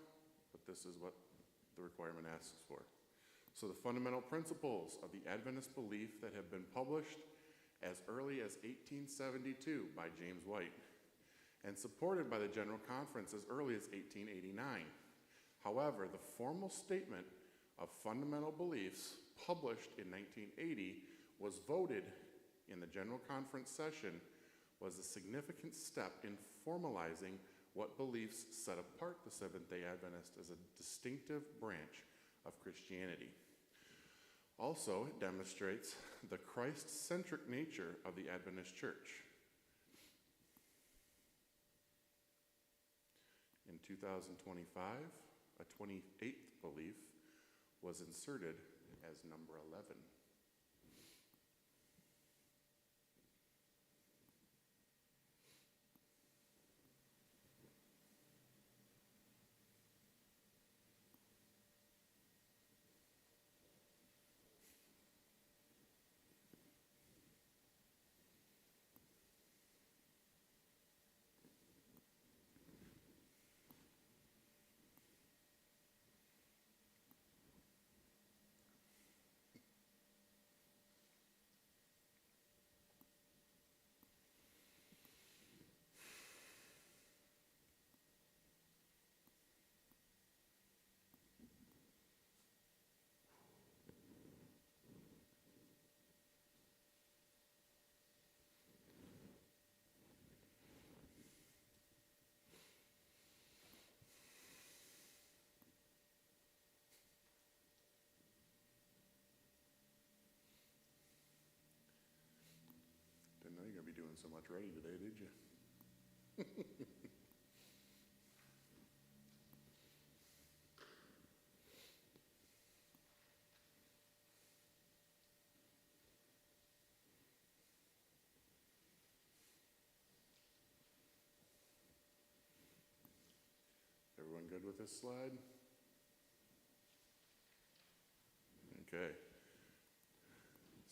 but this is what the requirement asks for. So the fundamental principles of the Adventist belief that have been published as early as 1872 by James White and supported by the General Conference as early as 1889. However, the formal statement of fundamental beliefs published in 1980 was voted in the General Conference session was a significant step in formalizing what beliefs set apart the Seventh-day Adventist as a distinctive branch of Christianity. Also, it demonstrates the Christ-centric nature of the Adventist Church. In 2025, a 28th belief was inserted as number 11. Didn't know you were going to be doing so much writing today, did you? Everyone good with this slide? Okay.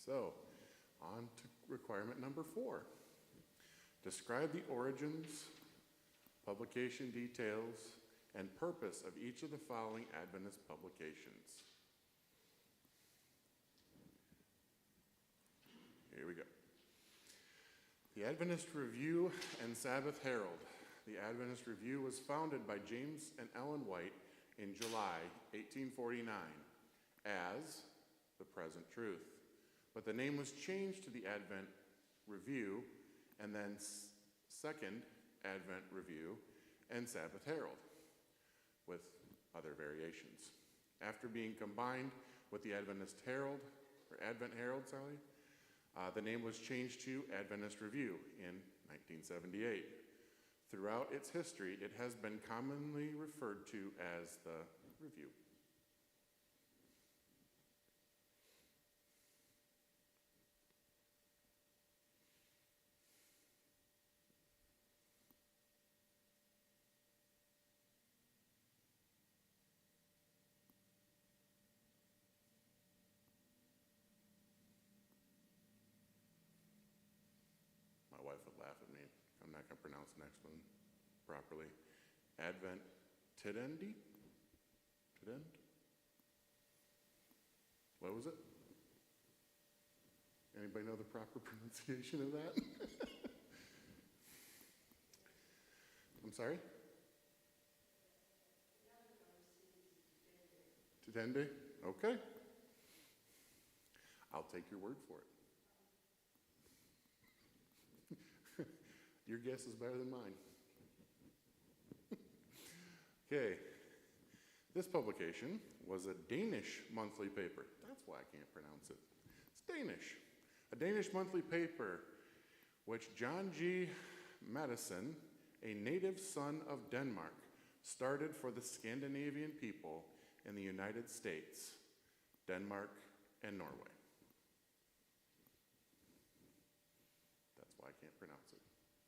So, on to requirement number 4. Describe the origins, publication details, and purpose of each of the following Adventist publications. Here we go. The Adventist Review and Sabbath Herald. The Adventist Review was founded by James and Ellen White in July 1849 as The Present Truth. But the name was changed to the Advent Review and then second Advent Review, and Sabbath Herald, with other variations. After being combined with the Advent Herald, the name was changed to Adventist Review in 1978. Throughout its history, it has been commonly referred to as the Review. My wife would laugh at me. I'm not going to pronounce the next one properly. Advent Tidend? What was it? Anybody know the proper pronunciation of that? I'm sorry? Tidende? Okay. I'll take your word for it. Your guess is better than mine. Okay. This publication was a Danish monthly paper. That's why I can't pronounce it. It's Danish. A Danish monthly paper which John G. Madison, a native son of Denmark, started for the Scandinavian people in the United States, Denmark, and Norway. That's why I can't pronounce it.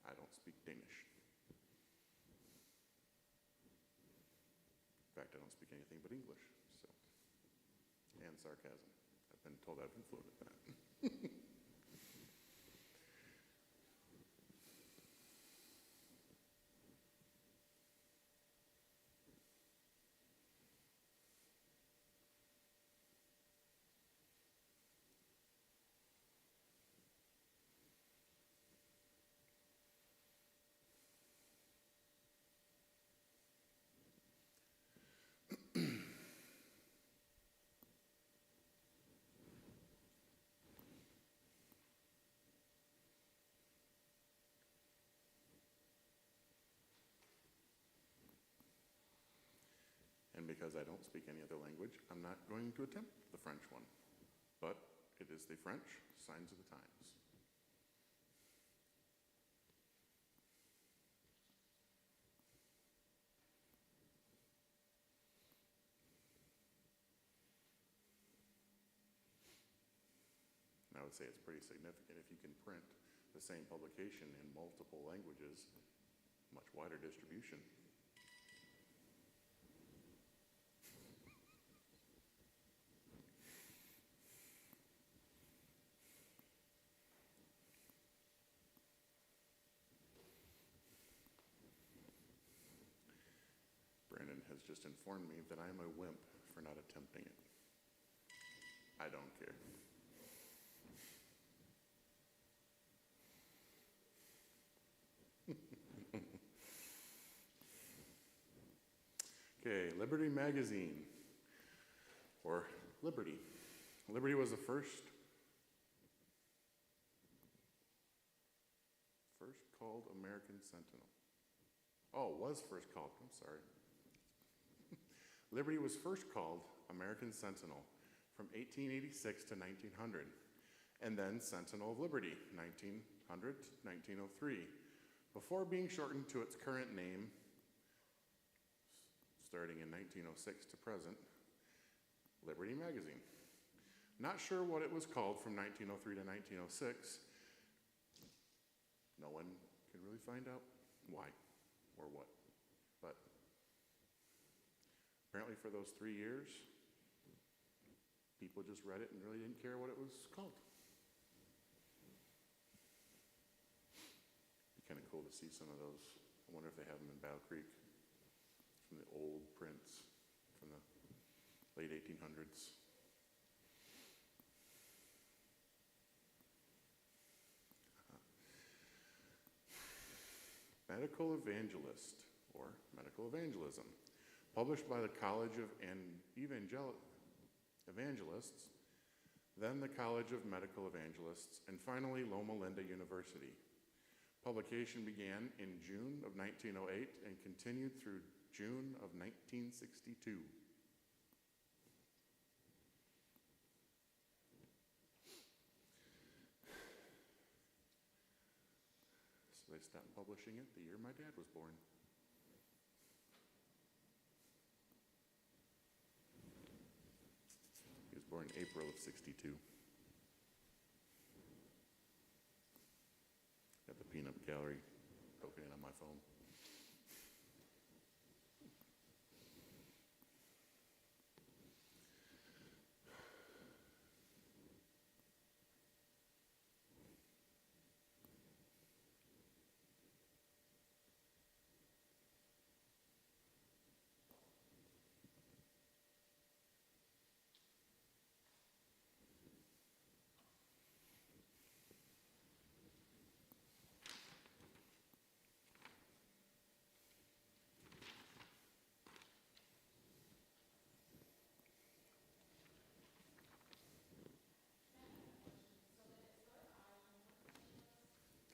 I don't speak Danish. In fact, I don't speak anything but English, so, and sarcasm. I've been told I've been fluent at that. And because I don't speak any other language, I'm not going to attempt the French one. But it is the French Signs of the Times. And I would say it's pretty significant if you can print the same publication in multiple languages, much wider distribution. Brandon has just informed me that I am a wimp for not attempting it. I don't care. Okay, Liberty Magazine, or Liberty. Liberty was the first called American Sentinel. Oh, was first called, I'm sorry. Liberty was first called American Sentinel from 1886 to 1900, and then Sentinel of Liberty, 1900 to 1903, before being shortened to its current name, starting in 1906 to present, Liberty Magazine. Not sure what it was called from 1903 to 1906. No one can really find out why or what. But apparently for those 3 years, people just read it and really didn't care what it was called. Be kind of cool to see some of those. I wonder if they have them in Battle Creek. From the old prints from the late 1800s. Medical Evangelist, or Medical Evangelism, published by the College of Evangelists, then the College of Medical Evangelists, and finally Loma Linda University. Publication began in June of 1908 and continued through June of 1962. So they stopped publishing it the year my dad was born. He was born in April of 62. Got the peanut gallery poking in on my phone.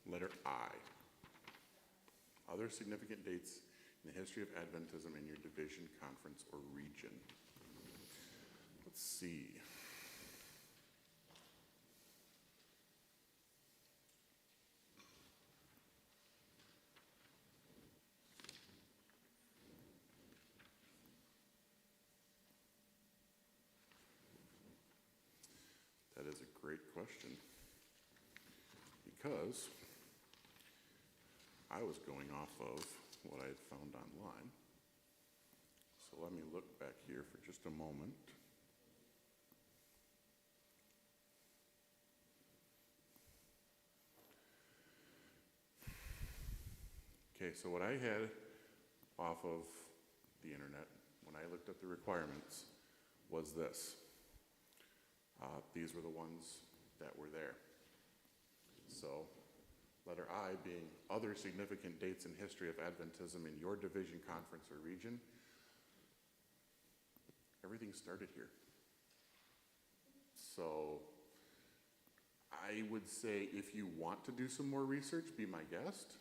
Letter I. Other significant dates in the history of Adventism in your division, conference, or region. Let's see. That is a great question, because I was going off of what I had found online. So let me look back here for just a moment. Okay, so what I had off of the internet when I looked up the requirements was this. These were the ones that were there. So letter I being other significant dates in history of Adventism in your division, conference, or region. Everything started here. So I would say if you want to do some more research, be my guest.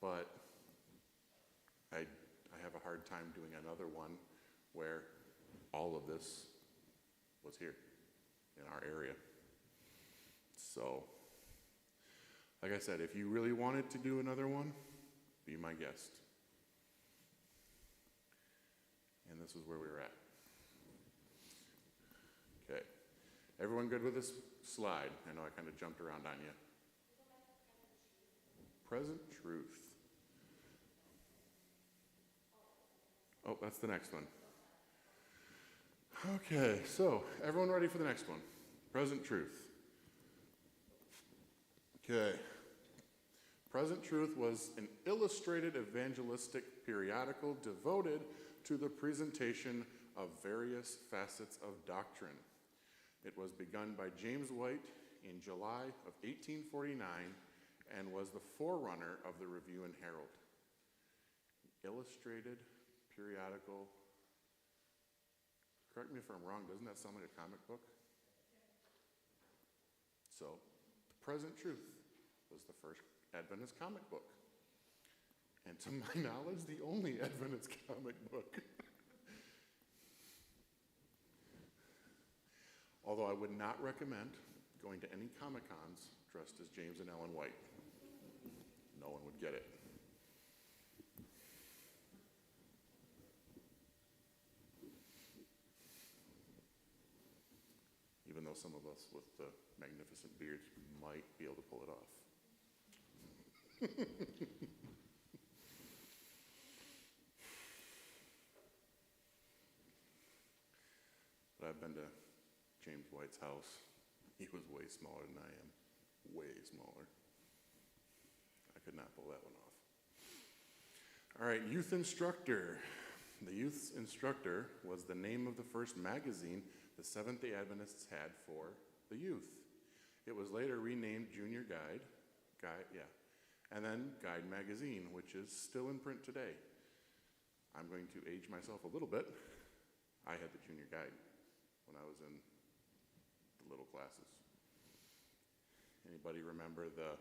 But I have a hard time doing another one where all of this was here in our area. So like I said, if you really wanted to do another one, be my guest. And this is where we were at. Okay. Everyone good with this slide? I know I kind of jumped around on you. Present truth. Oh, that's the next one. Okay, so everyone ready for the next one? Present truth. Okay. Present Truth was an illustrated evangelistic periodical devoted to the presentation of various facets of doctrine. It was begun by James White in July of 1849 and was the forerunner of the Review and Herald. Illustrated periodical. Correct me if I'm wrong, doesn't that sound like a comic book? So, The Present Truth was the first Adventist comic book. And to my knowledge, the only Adventist comic book. Although I would not recommend going to any Comic-Cons dressed as James and Ellen White. No one would get it. Even though some of us with the magnificent beards might be able to pull it off. But I've been to James White's house. He was way smaller than I am. Way smaller. I could not pull that one off. All right, Youth Instructor. The Youth Instructor was the name of the first magazine the Seventh-day Adventists had for the youth. It was later renamed Junior Guide, and then Guide Magazine, which is still in print today. I'm going to age myself a little bit. I had the Junior Guide when I was in the little classes. Anybody remember the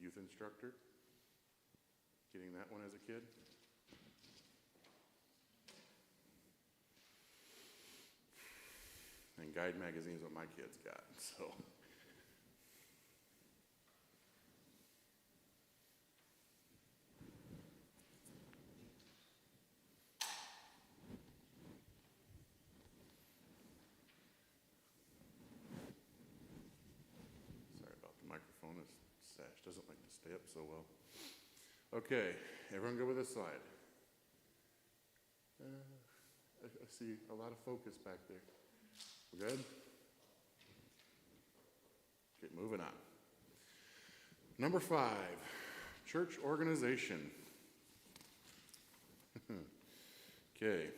Youth instructor, getting that one as a kid. And Guide magazine is what my kids got, so. Sorry about the microphone, this sash doesn't like to stay up so well. Okay, everyone good with this slide? I see a lot of focus back there. We good? Okay, moving on. Number 5, church organization. Okay.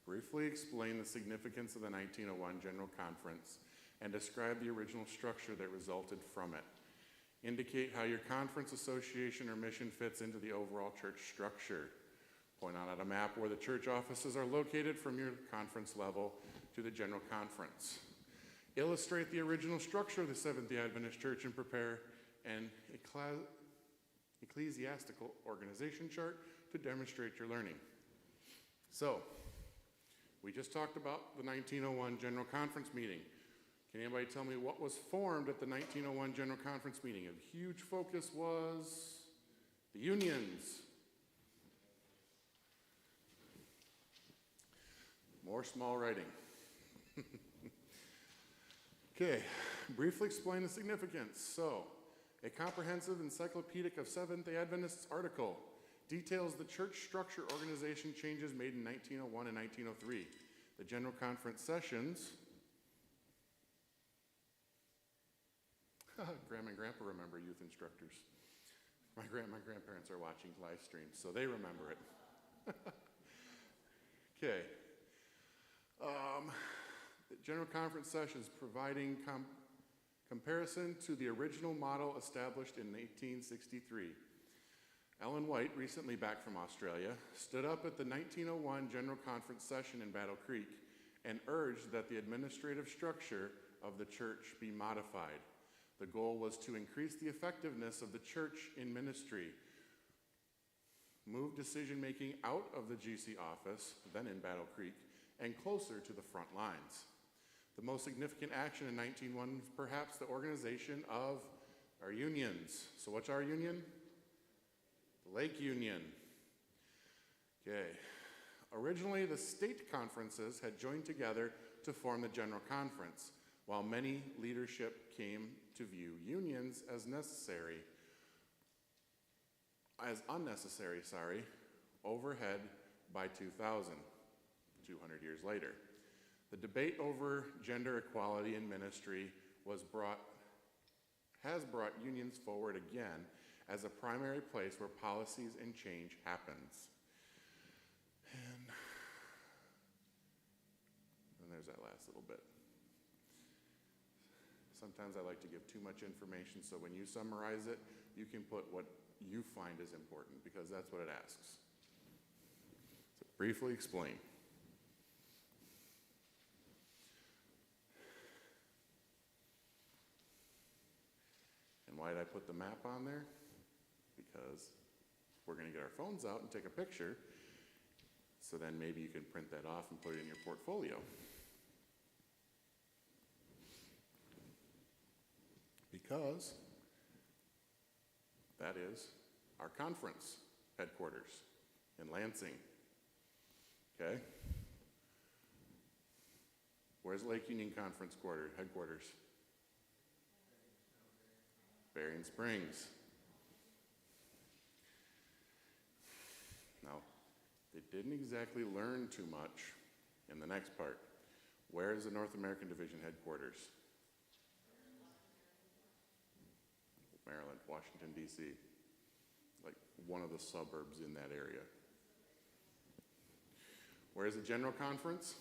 Briefly explain the significance of the 1901 General Conference and describe the original structure that resulted from it. Indicate how your conference, association, or mission fits into the overall church structure. Point out on a map where the church offices are located from your conference level to the General Conference. Illustrate the original structure of the Seventh-day Adventist Church and prepare an ecclesiastical organization chart to demonstrate your learning. So, we just talked about the 1901 General Conference meeting. Can anybody tell me what was formed at the 1901 General Conference meeting? A huge focus was the unions. More small writing. Okay, briefly explain the significance. So, a comprehensive encyclopedic of Seventh-day Adventists article details the church structure organization changes made in 1901 and 1903. The General Conference sessions. Grandma and Grandpa remember youth instructors. My grandparents are watching live streams, so they remember it. Okay. The General Conference sessions providing comparison to the original model established in 1863. Ellen White, recently back from Australia, stood up at the 1901 General Conference session in Battle Creek and urged that the administrative structure of the church be modified. The goal was to increase the effectiveness of the church in ministry, move decision-making out of the GC office, then in Battle Creek, and closer to the front lines. The most significant action in 1901 was perhaps the organization of our unions. So what's our union? The Lake Union. Okay. Originally, the state conferences had joined together to form the General Conference, while many leadership came to view unions as unnecessary, overhead by 2000, 200 years later. The debate over gender equality in ministry has brought unions forward again as a primary place where policies and change happens. And there's that last little bit. Sometimes I like to give too much information, so when you summarize it, you can put what you find is important, because that's what it asks. So briefly explain. And why did I put the map on there? Because we're going to get our phones out and take a picture, so then maybe you can print that off and put it in your portfolio. Because that is our conference headquarters in Lansing. Okay? Where's Lake Union Conference headquarters? Berrien Springs. Now, they didn't exactly learn too much in the next part. Where is the North American Division headquarters? Maryland, Washington, D.C., like one of the suburbs in that area. Where's the General Conference?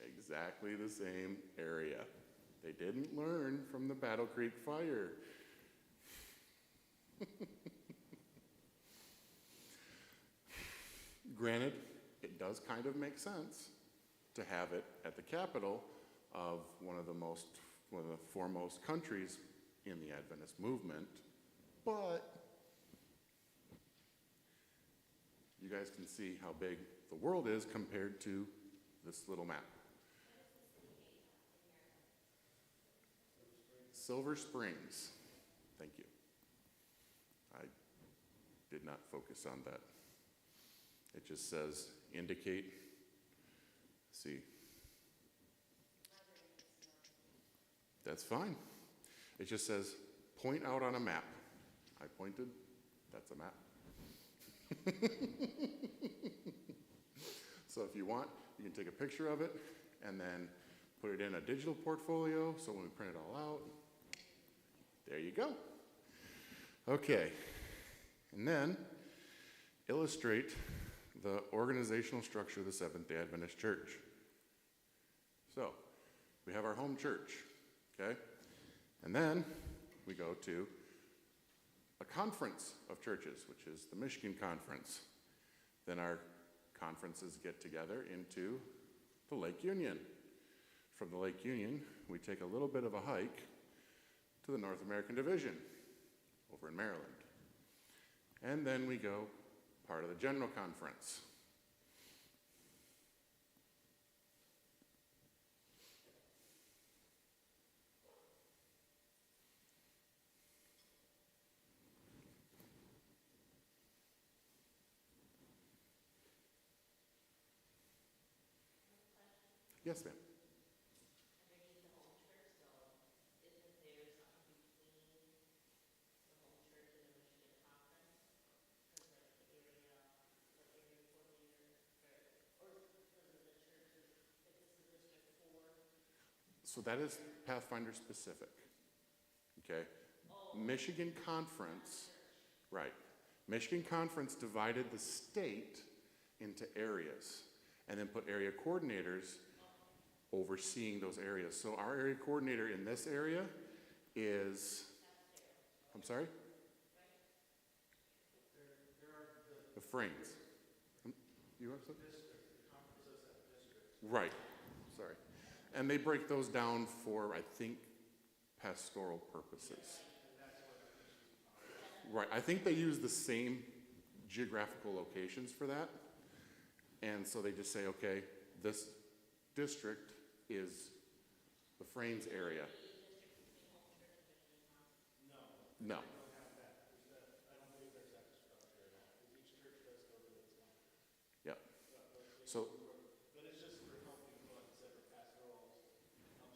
Exactly the same area. They didn't learn from the Battle Creek fire. Granted, it does kind of make sense to have it at the capital of one of the foremost countries in the Adventist movement, but you guys can see how big the world is compared to this little map. Silver Springs. Thank you. I did not focus on that. It just says indicate. See. That's fine. It just says point out on a map. I pointed. That's a map. So if you want, you can take a picture of it and then put it in a digital portfolio, so when we print it all out, there you go. Okay, and then illustrate the organizational structure of the Seventh-day Adventist Church. So, we have our home church, okay? And then we go to a conference of churches, which is the Michigan Conference. Then our conferences get together into the Lake Union. From the Lake Union, we take a little bit of a hike to the North American Division over in Maryland. And then we go part of the General Conference. Yes, ma'am. So that is Pathfinder specific, okay? Michigan Conference, right. Michigan Conference divided the state into areas and then put area coordinators overseeing those areas. So our area coordinator in this area is, I'm sorry? The Frames. You have something? Right, sorry. And they break those down for, I think, pastoral purposes. Right, I think they use the same geographical locations for that. And so they just say, okay, this district is the Frames area. No. No. Yeah. So. But it's just for helping separate pastorals,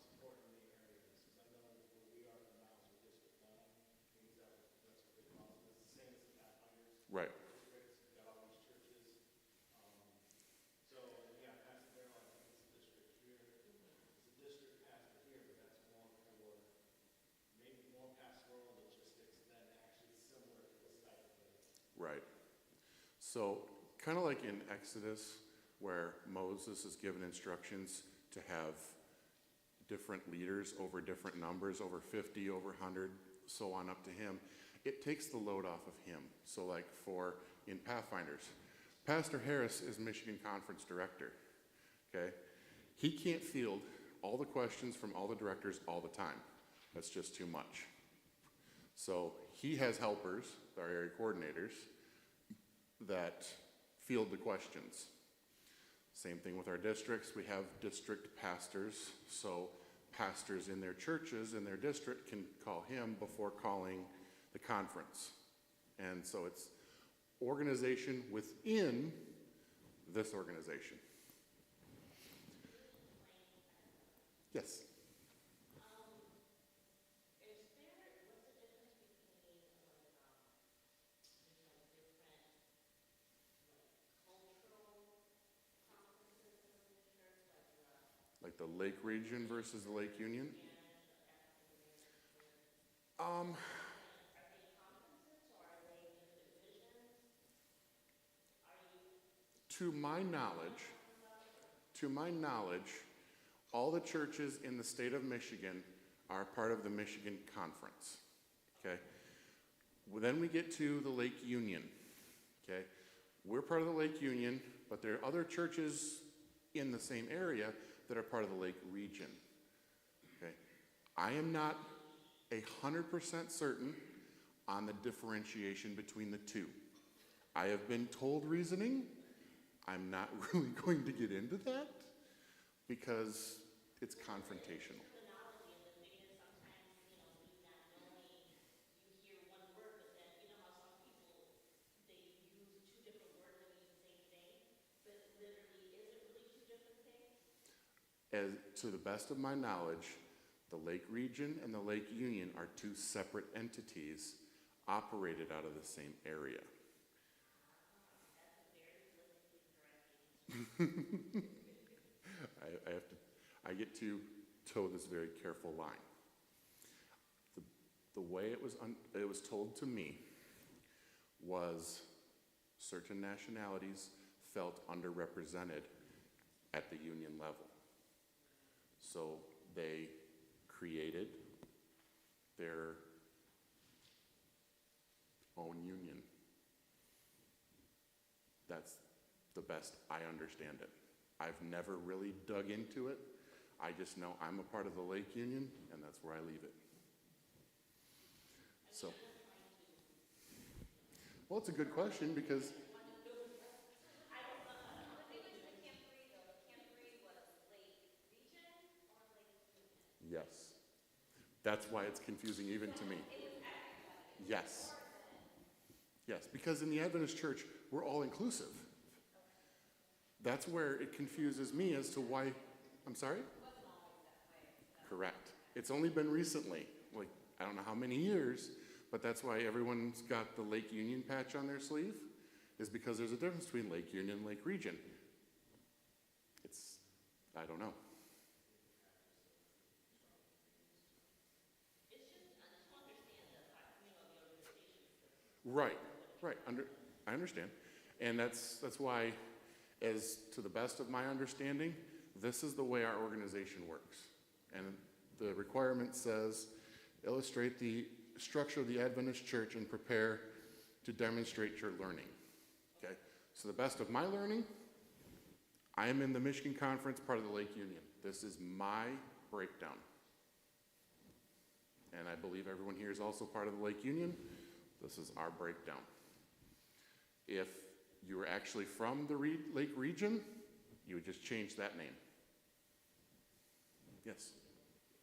supporting the areas. Because I know where we are now is with District 9, means that's what they call it. It's the same as the Pathfinders. Right. Districts, we've got all these churches. So, yeah, Pastor Darrell, I think it's a district here. It's a district pastor here, but that's more for maybe more pastoral logistics than actually similar to this type of thing. Right. So, kind of like in Exodus, where Moses is given instructions to have different leaders over different numbers, over 50, over 100, so on up to him, it takes the load off of him. So like in Pathfinders, Pastor Harris is Michigan Conference Director, okay? He can't field all the questions from all the directors all the time. That's just too much. So he has helpers, our area coordinators, that field the questions. Same thing with our districts. We have district pastors, so pastors in their churches, in their district, can call him before calling the conference. And so it's organization within this organization. Yes? Like the Lake Region versus the Lake Union? To my knowledge, all the churches in the state of Michigan are part of the Michigan Conference, okay? Well, then we get to the Lake Union, okay? We're part of the Lake Union, But there are other churches in the same area that are part of the Lake region. Okay? I am not 100% certain on the differentiation between the two. I have been told reasoning. I'm not really going to get into that because it's confrontational. Terminology, and the thing is sometimes, you know, you not knowing, you hear one word, but then, you know how some people, they use two different words that mean the same thing, but literally, is it really two different things? As to the best of my knowledge, the Lake Region and the Lake Union are two separate entities operated out of the same area. That's a very politically correct answer. I get to toe this very careful line. The way it was told to me was certain nationalities felt underrepresented at the union level. So they created their own union. That's the best I understand it. I've never really dug into it. I just know I'm a part of the Lake Union, and that's where I leave it. So, well, it's a good question because yes, that's why it's confusing even to me. Yes. Yes, because in the Adventist church, we're all inclusive. That's where it confuses me as to why, I'm sorry? Correct. It's only been recently, like, I don't know how many years, but that's why everyone's got the Lake Union patch on their sleeve, is because there's a difference between Lake Union and Lake Region. I don't know. Right. I understand. And that's why, as to the best of my understanding, this is the way our organization works. And the requirement says, illustrate the structure of the Adventist church and prepare to demonstrate your learning. Okay? So the best of my learning, I am in the Michigan Conference, part of the Lake Union. This is my breakdown. And I believe everyone here is also part of the Lake Union. This is our breakdown. If you were actually from the Lake region, you would just change that name. Yes?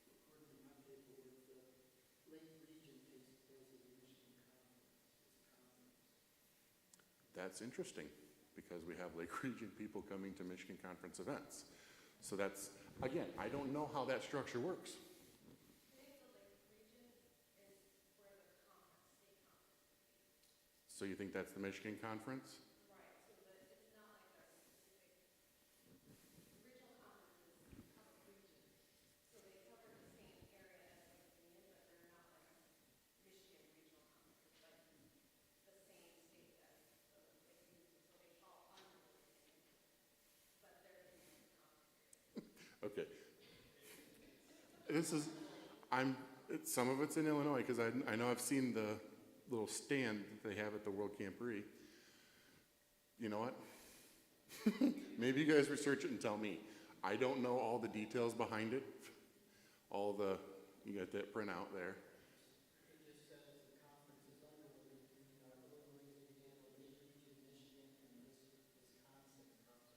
According to my paperwork, the Lake region takes the place of the Michigan Conference. It's a conference. That's interesting, because we have Lake Region people coming to Michigan Conference events. So that's, again, I don't know how that structure works. So you think that's the Michigan Conference? Okay. Some of it's in Illinois, because I know I've seen the little stand that they have at the World Camporee. You know what? Maybe you guys research it and tell me. I don't know all the details behind it. You got that printout there. It just says the conference is underway between our Illinois, Indiana, Lake region, Michigan, and Wisconsin conferences.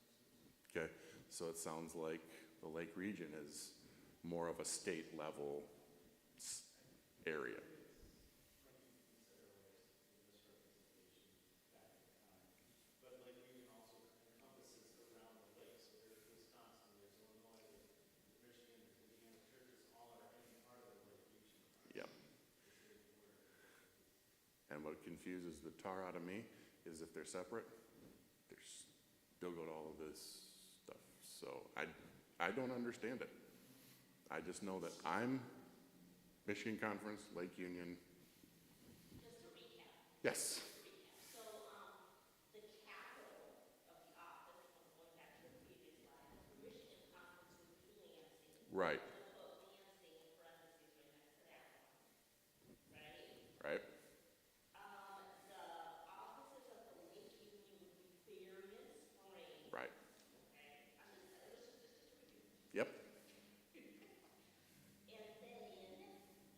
Okay, so it sounds like the Lake region is more of a state level area. But Lake Union also encompasses around the lake, so there's Wisconsin, there's Illinois, there's Michigan, there's Indiana churches, all are in part of the Lake region. Yep. And what confuses the tar out of me is if they're separate, they're still go to all of this stuff. So I don't understand it. I just know that I'm Michigan Conference, Lake Union. Just to recap. Yes. So, the capital of the office, going back to the previous slide, the Michigan Conference would be Lansing. Right. Let's put Lansing in parentheses right next to that one. Right? Right. The offices of the Lake Union would be Berrien Springs, Yep. And then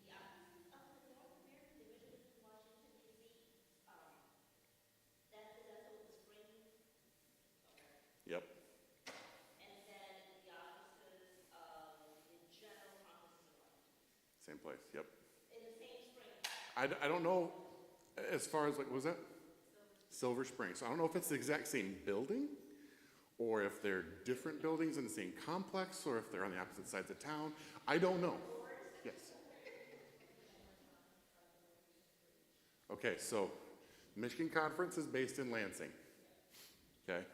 the office of the North American Division in Washington DC, that's Open Spring. Okay. Yep. And then the offices of the General Conferences of Washington, Same place. Yep. in the same spring. I don't know as far as, like, what was that? Silver Springs. So I don't know if it's the exact same building, or if they're different buildings in the same complex, or if they're on the opposite sides of town. I don't know. Yes. Okay, so Michigan Conference is based in Lansing. Okay.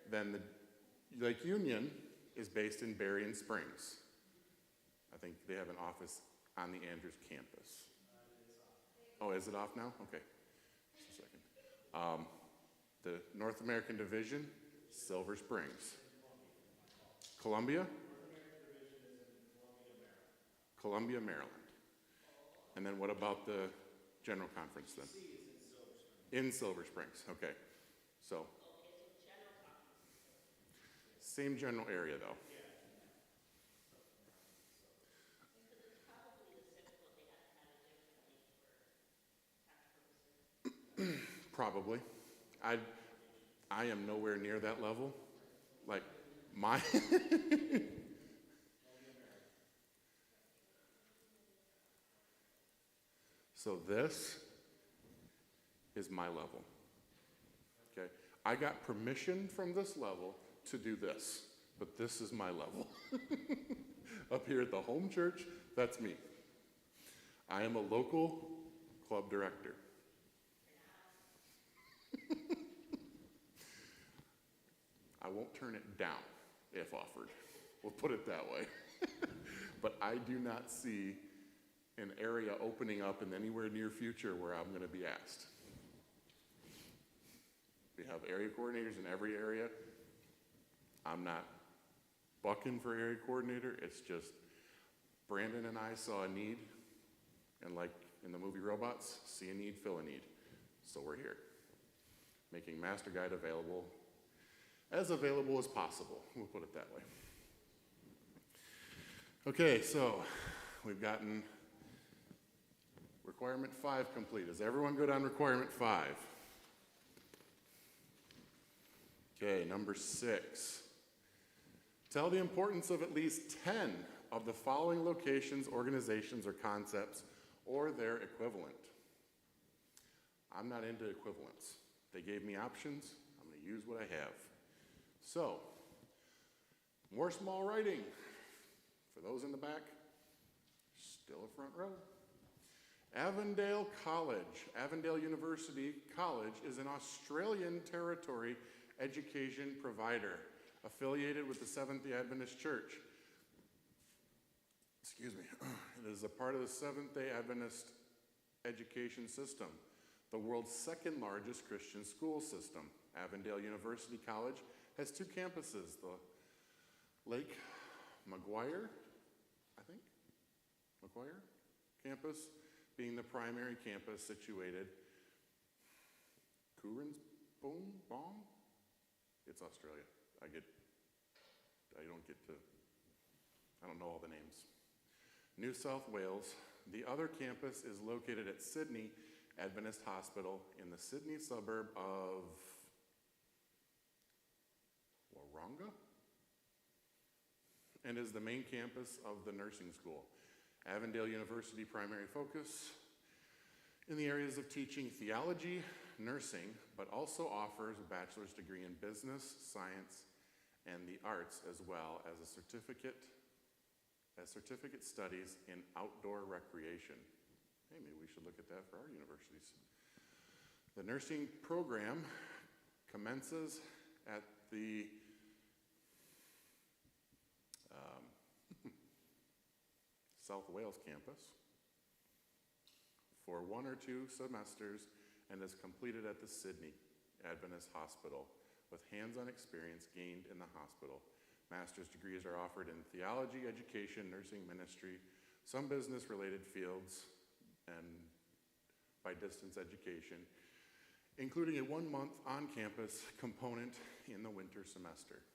Then the Lake Union is based in Berrien Springs. I think they have an office on the Andrews campus. Oh, is it off now? Okay. Just a second. The North American Division, Silver Springs. Columbia? Columbia, Maryland. And then what about the General Conference then? In Silver Springs, okay. So, same general area though. Probably. I am nowhere near that level. Like, my, so this is my level. Okay? I got permission from this level to do this, but this is my level. Up here at the home church, that's me. I am a local club director. I won't turn it down if offered. We'll put it that way. But I do not see an area opening up in anywhere near future where I'm going to be asked. We have area coordinators in every area. I'm not bucking for area coordinator. It's just Brandon and I saw a need, and like in the movie Robots, see a need, fill a need. So we're here, making Master Guide available as possible. We'll put it that way. Okay, so we've gotten requirement 5 complete. Is everyone good on requirement 5? Okay, number 6. Tell the importance of at least 10 of the following locations, organizations, or concepts, or their equivalent. I'm not into equivalents. They gave me options. I'm going to use what I have. So, more small writing. For those in the back, still a front row. Avondale College, Avondale University College, is an Australian territory education provider affiliated with the Seventh-day Adventist Church. Excuse me. It is a part of the Seventh-day Adventist education system, the world's second largest Christian school system. Avondale University College has 2 campuses, the Lake Maguire, I think, Maguire campus being the primary campus situated. Coorensbong? It's Australia. I don't know all the names. New South Wales. The other campus is located at Sydney Adventist Hospital in the Sydney suburb of Warronga, and is the main campus of the nursing school. Avondale University primary focus in the areas of teaching theology, nursing, but also offers a bachelor's degree in business, science, and the arts, as well as certificate studies in outdoor recreation. Hey, maybe we should look at that for our universities. The nursing program commences at the South Wales campus for 1 or 2 semesters and is completed at the Sydney Adventist Hospital with hands-on experience gained in the hospital. Master's degrees are offered in theology, education, nursing, ministry, some business-related fields, and by distance education, including a 1-month on-campus component in the winter semester.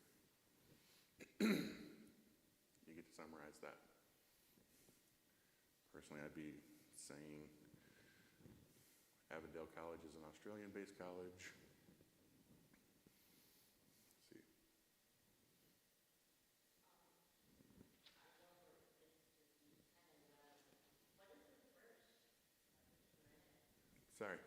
You get to summarize that. Personally, I'd be saying Avondale College is an Australian-based college. Let's see. Sorry.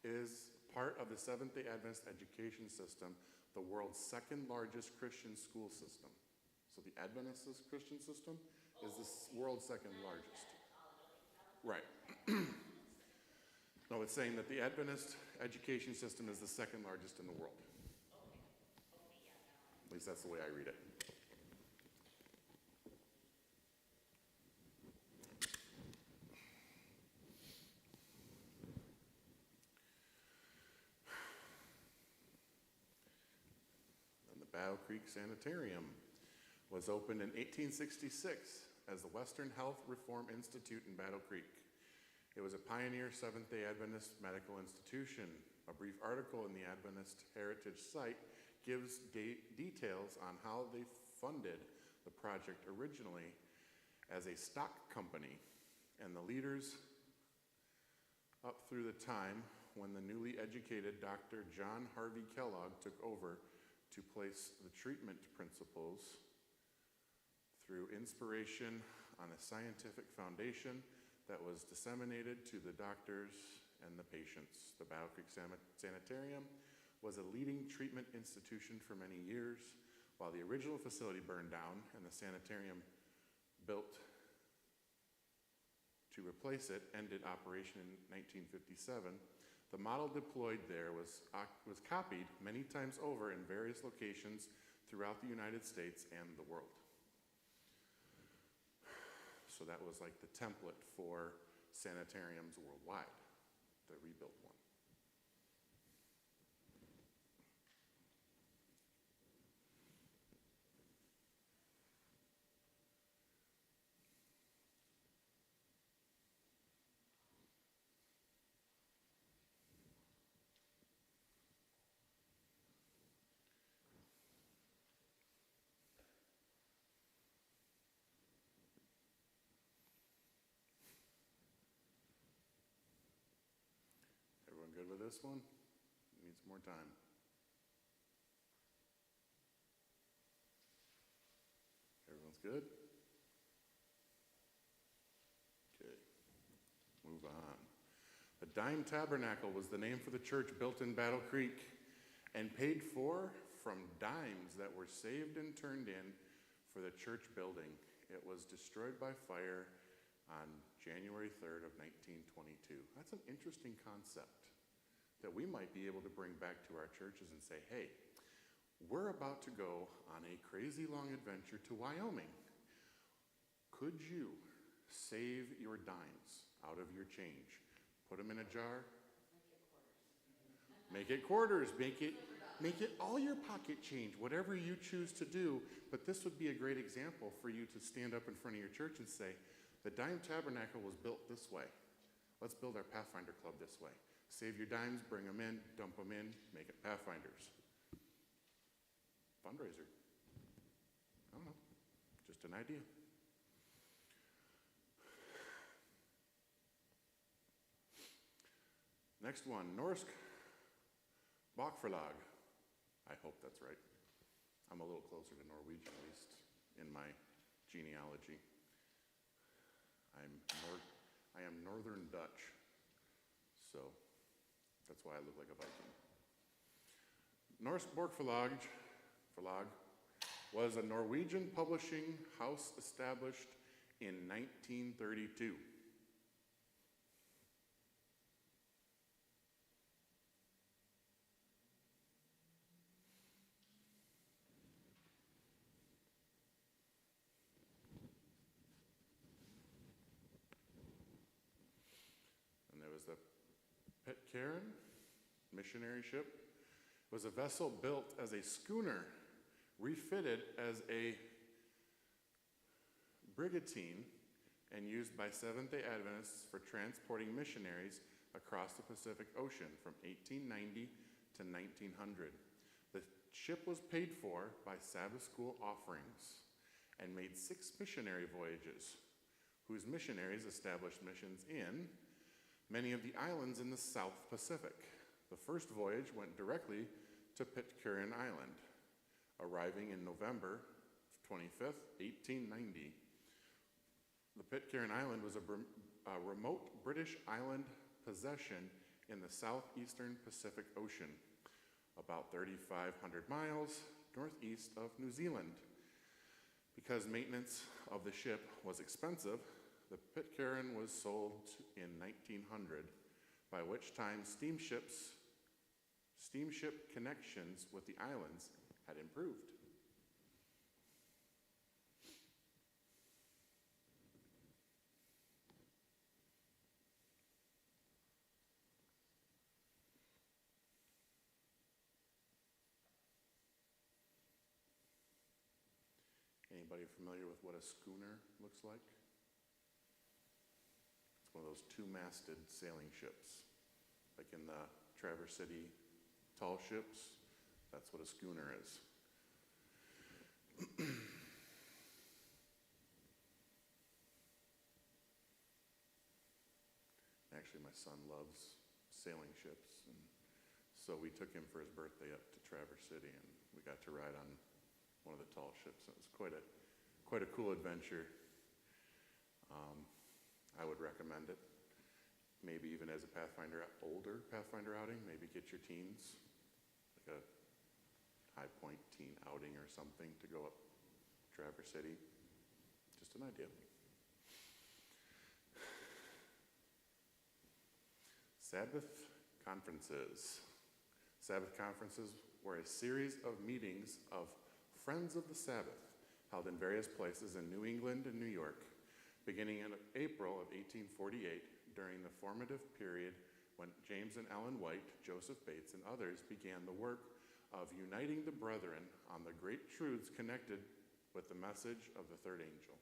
Is part of the Seventh-day Adventist education system, the world's second largest Christian school system. So the Adventist Christian system is the world's second largest. Right. No, it's saying that the Adventist education system is the second largest in the world. At least that's the way I read it. And the Battle Creek Sanitarium was opened in 1866 as the Western Health Reform Institute in Battle Creek. It was a pioneer Seventh-day Adventist medical institution. A brief article in the Adventist Heritage site gives details on how they funded the project originally as a stock company, and the leaders up through the time when the newly educated Dr. John Harvey Kellogg took over to place the treatment principles through inspiration on a scientific foundation that was disseminated to the doctors and the patients. The Battle Creek Sanitarium was a leading treatment institution for many years. While the original facility burned down and the sanitarium built to replace it ended operation in 1957, the model deployed there was copied many times over in various locations throughout the United States and the world. So that was like the template for sanitariums worldwide, the rebuilt one. Everyone good with this one? Needs more time. Everyone's good? Okay, move on. The Dime Tabernacle was the name for the church built in Battle Creek and paid for from dimes that were saved and turned in for the church building. It was destroyed by fire on January 3rd of 1922. That's an interesting concept that we might be able to bring back to our churches and say, hey, we're about to go on a crazy long adventure to Wyoming. Could you save your dimes out of your change? Put them in a jar? Make it quarters. Make it all your pocket change, whatever you choose to do. But this would be a great example for you to stand up in front of your church and say, the Dime Tabernacle was built this way. Let's build our Pathfinder Club this way. Save your dimes, bring them in, dump them in, make it Pathfinders. Fundraiser. I don't know, just an idea. Next one, Norsk Bokforlag. I hope that's right. I'm a little closer to Norwegian, at least in my genealogy. I am Northern Dutch, so that's why I look like a Viking. Norsk Bokforlag was a Norwegian publishing house established in 1932. And there was the Pitcairn missionary ship. It was a vessel built as a schooner, refitted as a brigantine, and used by Seventh-day Adventists for transporting missionaries across the Pacific Ocean from 1890 to 1900. The ship was paid for by Sabbath school offerings and made 6 missionary voyages, whose missionaries established missions in many of the islands in the South Pacific. The first voyage went directly to Pitcairn Island, arriving in November 25th, 1890. The Pitcairn Island was a remote British island possession in the southeastern Pacific Ocean, about 3,500 miles northeast of New Zealand. Because maintenance of the ship was expensive, the Pitcairn was sold in 1900, by which time steamship connections with the islands had improved. Anybody familiar with what a schooner looks like? It's one of those 2-masted sailing ships. Like in the Traverse City tall ships, that's what a schooner is. Actually, my son loves sailing ships, and so we took him for his birthday up to Traverse City, and we got to ride on one of the tall ships. It was quite a cool adventure. I would recommend it. Maybe even as a older Pathfinder outing, maybe get your teens, like a High Point teen outing or something to go up Traverse City. Just an idea. Sabbath conferences. Sabbath conferences were a series of meetings of Friends of the Sabbath held in various places in New England and New York, beginning in April of 1848, during the formative period when James and Ellen White, Joseph Bates, and others began the work of uniting the brethren on the great truths connected with the message of the third angel.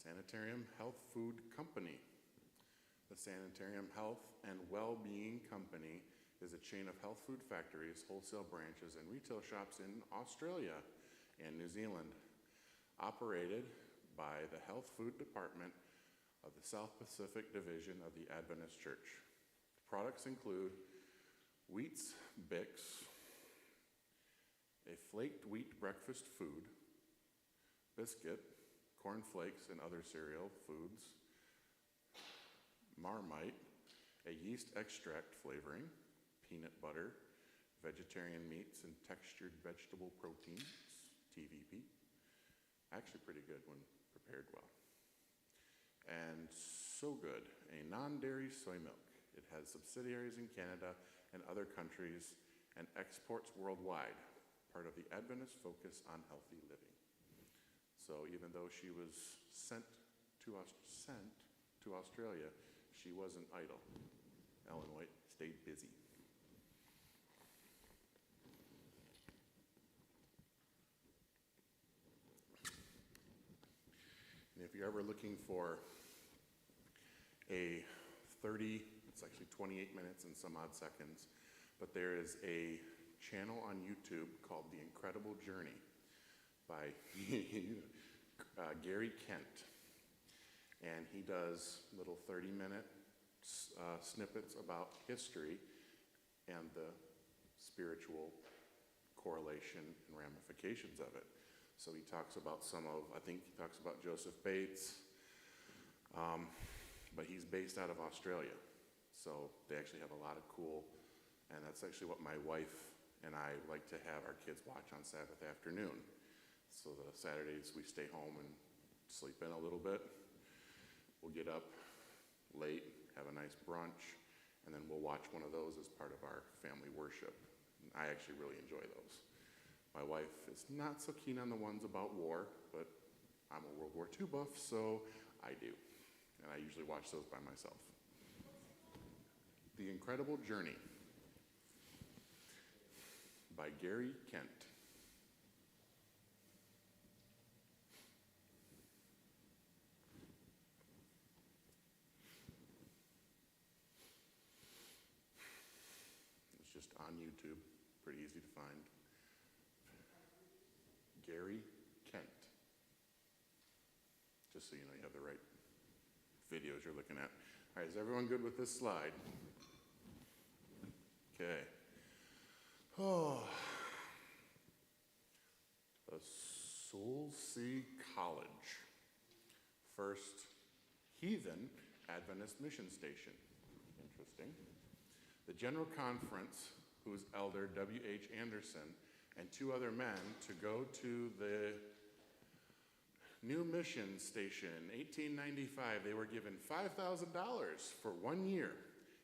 Sanitarium Health Food Company. The Sanitarium Health and Well-Being Company is a chain of health food factories, wholesale branches, and retail shops in Australia and New Zealand, operated by the Health Food Department of the South Pacific Division of the Adventist Church. Products include Wheats Bix, a flaked wheat breakfast food, biscuit, corn flakes and other cereal foods, Marmite, a yeast extract flavoring, peanut butter, vegetarian meats and textured vegetable proteins, TVP. Actually pretty good when prepared well. And So Good, a non-dairy soy milk. It has subsidiaries in Canada and other countries and exports worldwide, part of the Adventist focus on healthy living. So even though she was sent to Australia, she wasn't idle. Ellen White stayed busy. And if you're ever looking for a it's actually 28 minutes and some odd seconds, but there is a channel on YouTube called The Incredible Journey by Gary Kent, and he does little 30-minute snippets about history and the spiritual correlation and ramifications of it. So he talks about I think he talks about Joseph Bates, but he's based out of Australia. So they actually have a lot of cool, and that's actually what my wife and I like to have our kids watch on Sabbath afternoon. So the Saturdays we stay home and sleep in a little bit. We'll get up late, have a nice brunch, and then we'll watch one of those as part of our family worship. I actually really enjoy those. My wife is not so keen on the ones about war, but I'm a World War II buff, so I do. And I usually watch those by myself. The Incredible Journey by Gary Kent. It's just on YouTube, pretty easy to find. Gary Kent. Just so you know you have the right videos you're looking at. All right, is everyone good with this slide? Okay. Oh. The Solsea College. First heathen Adventist mission station. Interesting. The General Conference, whose elder W.H. Anderson and 2 other men to go to the new mission station in 1895. They were given $5,000 for 1 year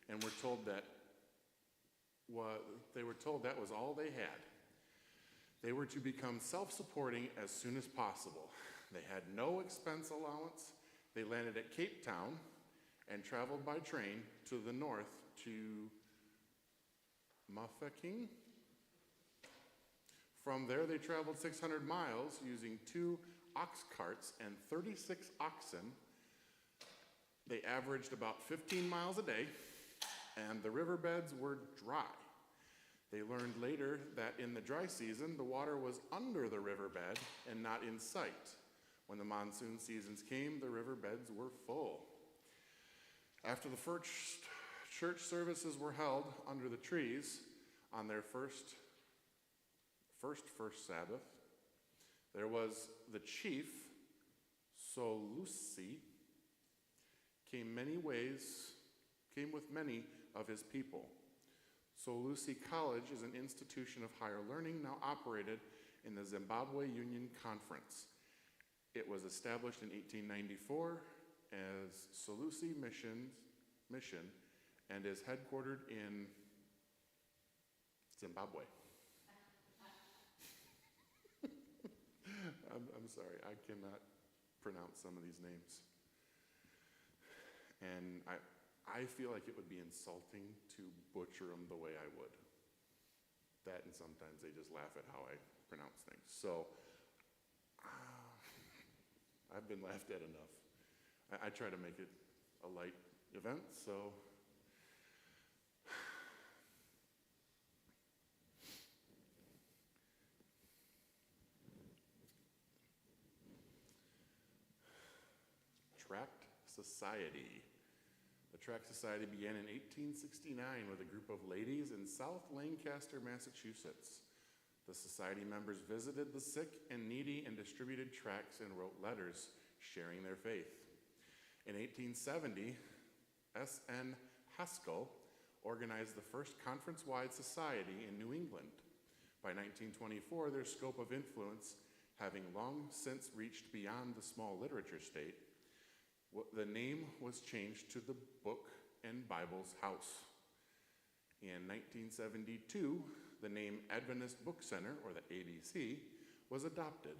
and were told that was all they had. They were to become self-supporting as soon as possible. They had no expense allowance. They landed at Cape Town and traveled by train to the north to Mafeking. From there, they traveled 600 miles using 2 ox carts and 36 oxen. They averaged about 15 miles a day, and the riverbeds were dry. They learned later that in the dry season, the water was under the riverbed and not in sight. When the monsoon seasons came, the riverbeds were full. After the first church services were held under the trees on their first Sabbath, there was the chief, Solusi, came with many of his people. Solusi College is an institution of higher learning now operated in the Zimbabwe Union Conference. It was established in 1894 as Solusi Mission and is headquartered in Zimbabwe. I'm sorry, I cannot pronounce some of these names. And I feel like it would be insulting to butcher them the way I would. That, and sometimes they just laugh at how I pronounce things. So, I've been laughed at enough. I try to make it a light event, so. Tract Society. The Tract Society began in 1869 with a group of ladies in South Lancaster, Massachusetts. The society members visited the sick and needy and distributed tracts and wrote letters sharing their faith. In 1870, S.N. Haskell organized the first conference-wide society in New England. By 1924, their scope of influence, having long since reached beyond the small literature state, the name was changed to the Book and Bible's House. In 1972, the name Adventist Book Center, or the ABC, was adopted.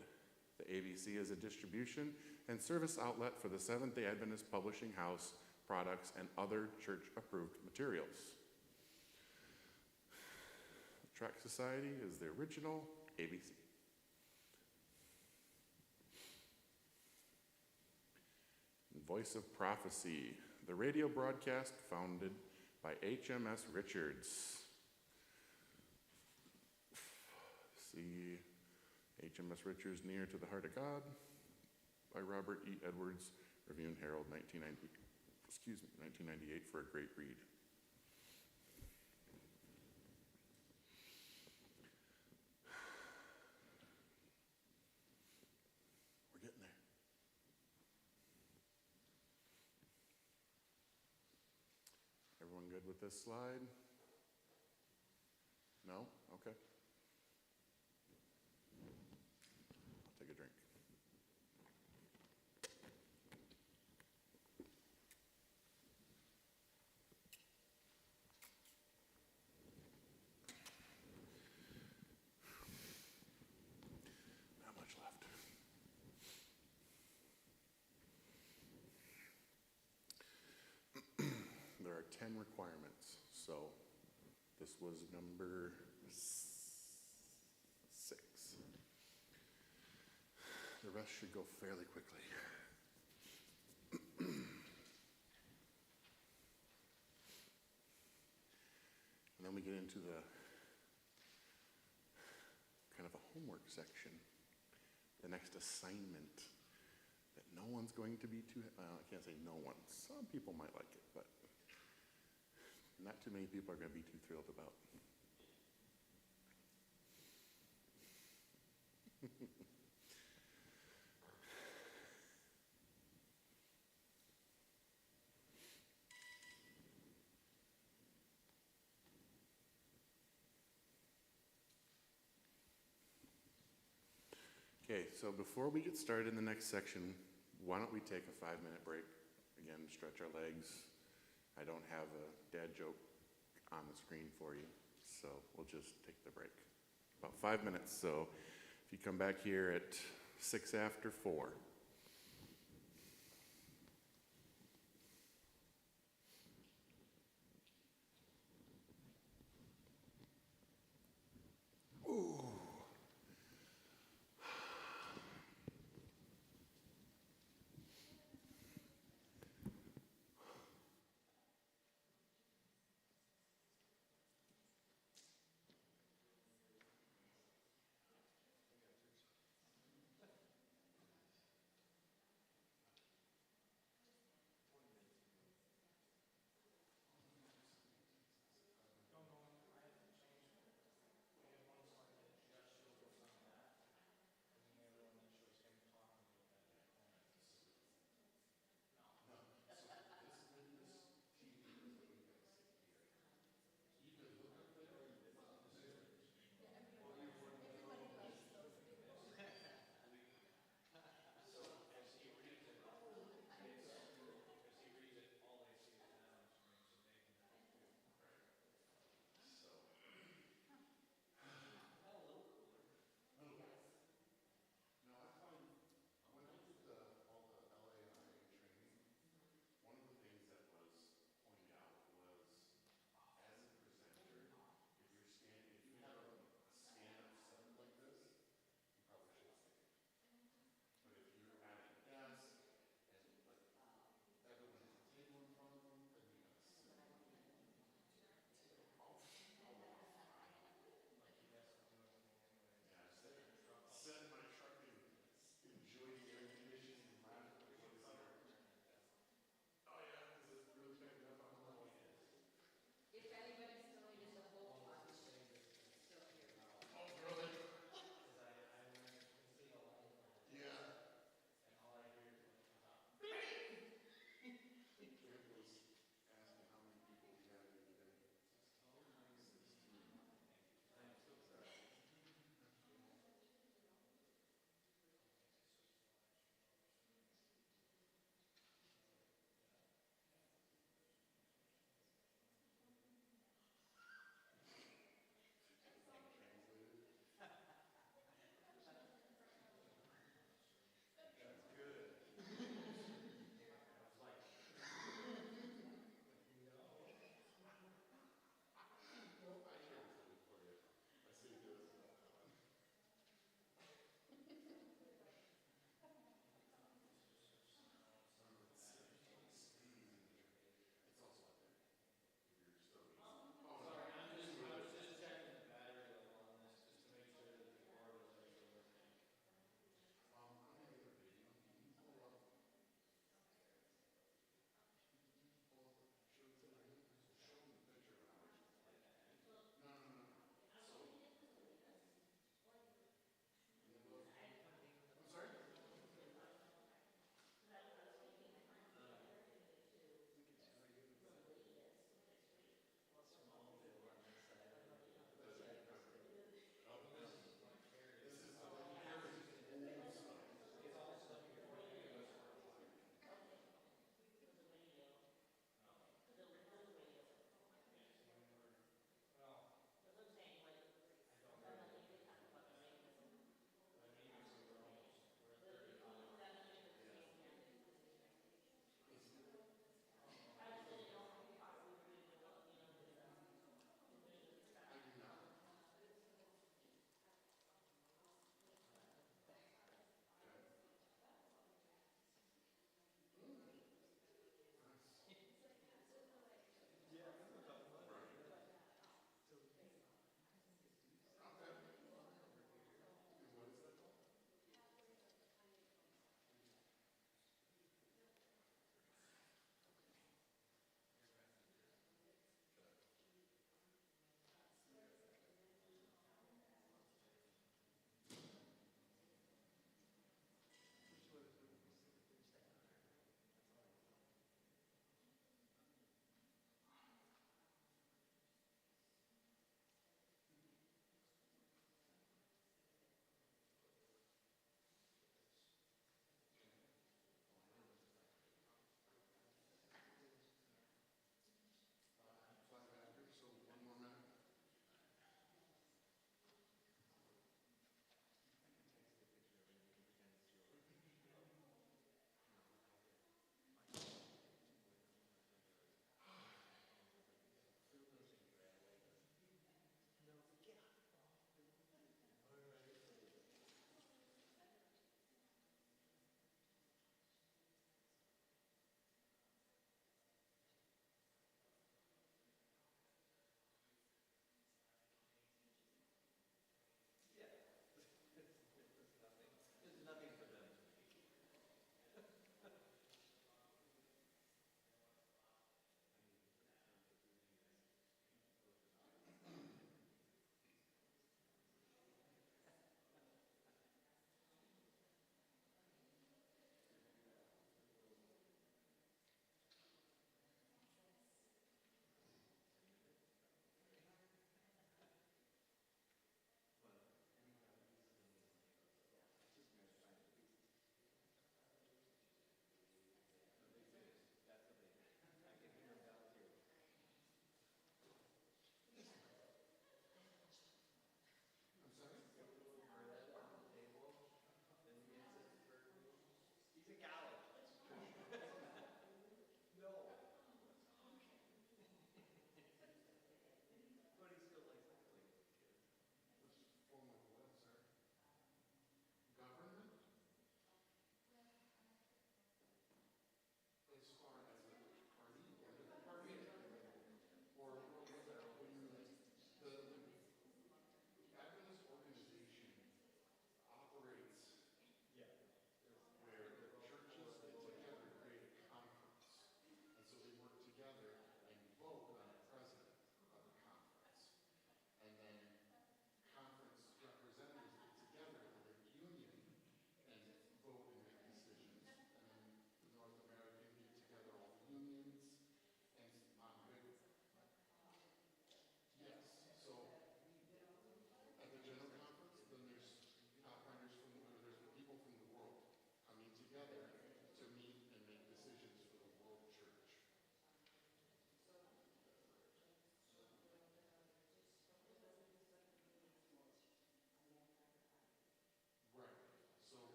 The ABC is a distribution and service outlet for the Seventh-day Adventist Publishing House products and other church-approved materials. The Tract Society is the original ABC. Voice of Prophecy, the radio broadcast founded by HMS Richards. See HMS Richards, Near to the Heart of God, by Robert E. Edwards, Review and Herald, 1998, for a great read. We're getting there. Everyone good with this slide? No? Okay. I'll take a drink. 10 requirements. So this was number 6. The rest should go fairly quickly. And then we get into the kind of a homework section, the next assignment that no one's going to be too, I can't say no one. Some people might like it, but not too many people are going to be too thrilled about. Okay, so before we get started in the next section, why don't we take a 5-minute break? Again, stretch our legs. I don't have a dad joke on the screen for you, so we'll just take the break. About 5 minutes, so if you come back here at 6 after 4.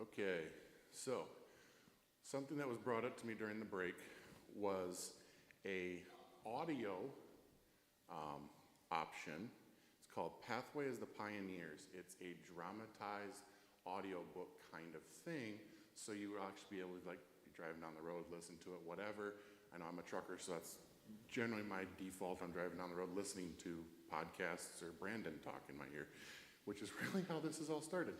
Okay, so something that was brought up to me during the break was a audio option. It's called Pathway as the Pioneers. It's a dramatized audiobook kind of thing, so you will actually be able to like be driving down the road, listen to it, whatever. I know I'm a trucker, so that's generally my default. I'm driving down the road listening to podcasts or Brandon talk in my ear, which is really how this has all started.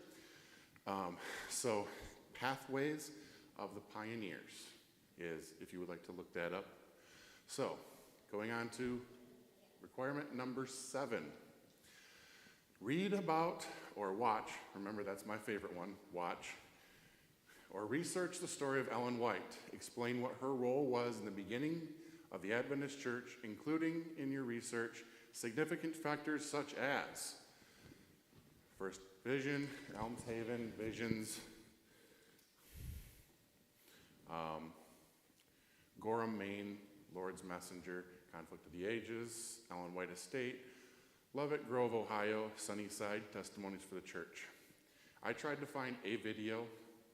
So Pathways of the Pioneers is, if you would like to look that up. So going on to requirement number 7. Read about or watch, remember that's my favorite one, watch, or research the story of Ellen White. Explain what her role was in the beginning of the Adventist Church, including in your research significant factors such as First Vision, Elms Haven, Visions, Gorham, Maine, Lord's Messenger, Conflict of the Ages, Ellen White Estate, Lovett Grove, Ohio, Sunnyside, Testimonies for the Church. I tried to find a video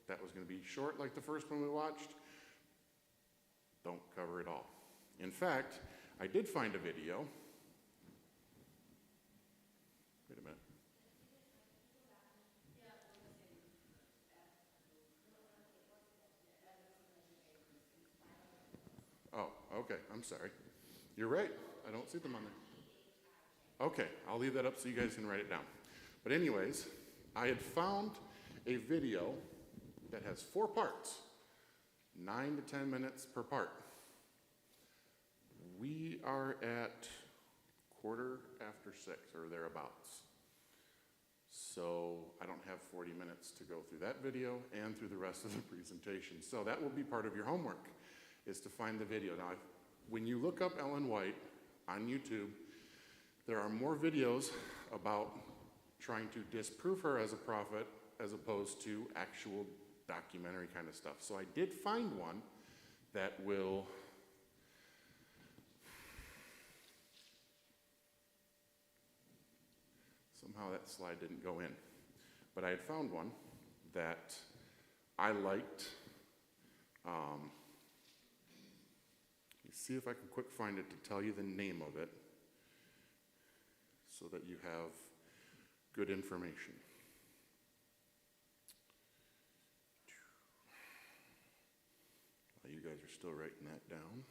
that was going to be short like the first one we watched. Don't cover it all. In fact, I did find a video. Wait a minute. Oh, okay, I'm sorry. You're right, I don't see them on there. Okay, I'll leave that up so you guys can write it down. But anyways, I had found a video that has 4 parts, 9 to 10 minutes per part. We are at 6:15 or thereabouts. So I don't have 40 minutes to go through that video and through the rest of the presentation. So that will be part of your homework, is to find the video. Now, when you look up Ellen White on YouTube, there are more videos about trying to disprove her as a prophet as opposed to actual documentary kind of stuff. So I did find one that will somehow that slide didn't go in. But I had found one that I liked. Let's see if I can quick find it to tell you the name of it so that you have good information. While you guys are still writing that down.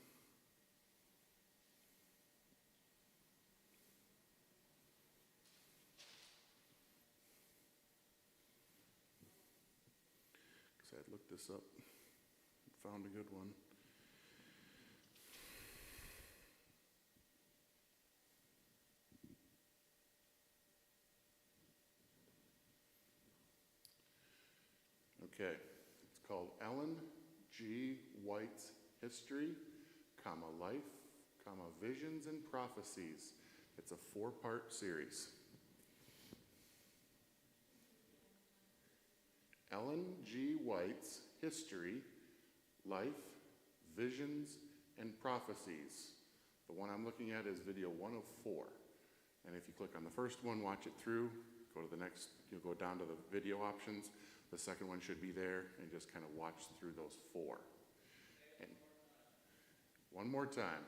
Because I had looked this up and found a good one. Okay, it's called Ellen G. White's History, Life, Visions and Prophecies. It's a 4-part series. Ellen G. White's History, Life, Visions and Prophecies. The one I'm looking at is video 104. And if you click on the first one, watch it through, go to the next, you'll go down to the video options. The second one should be there, and just kind of watch through those 4. And one more time.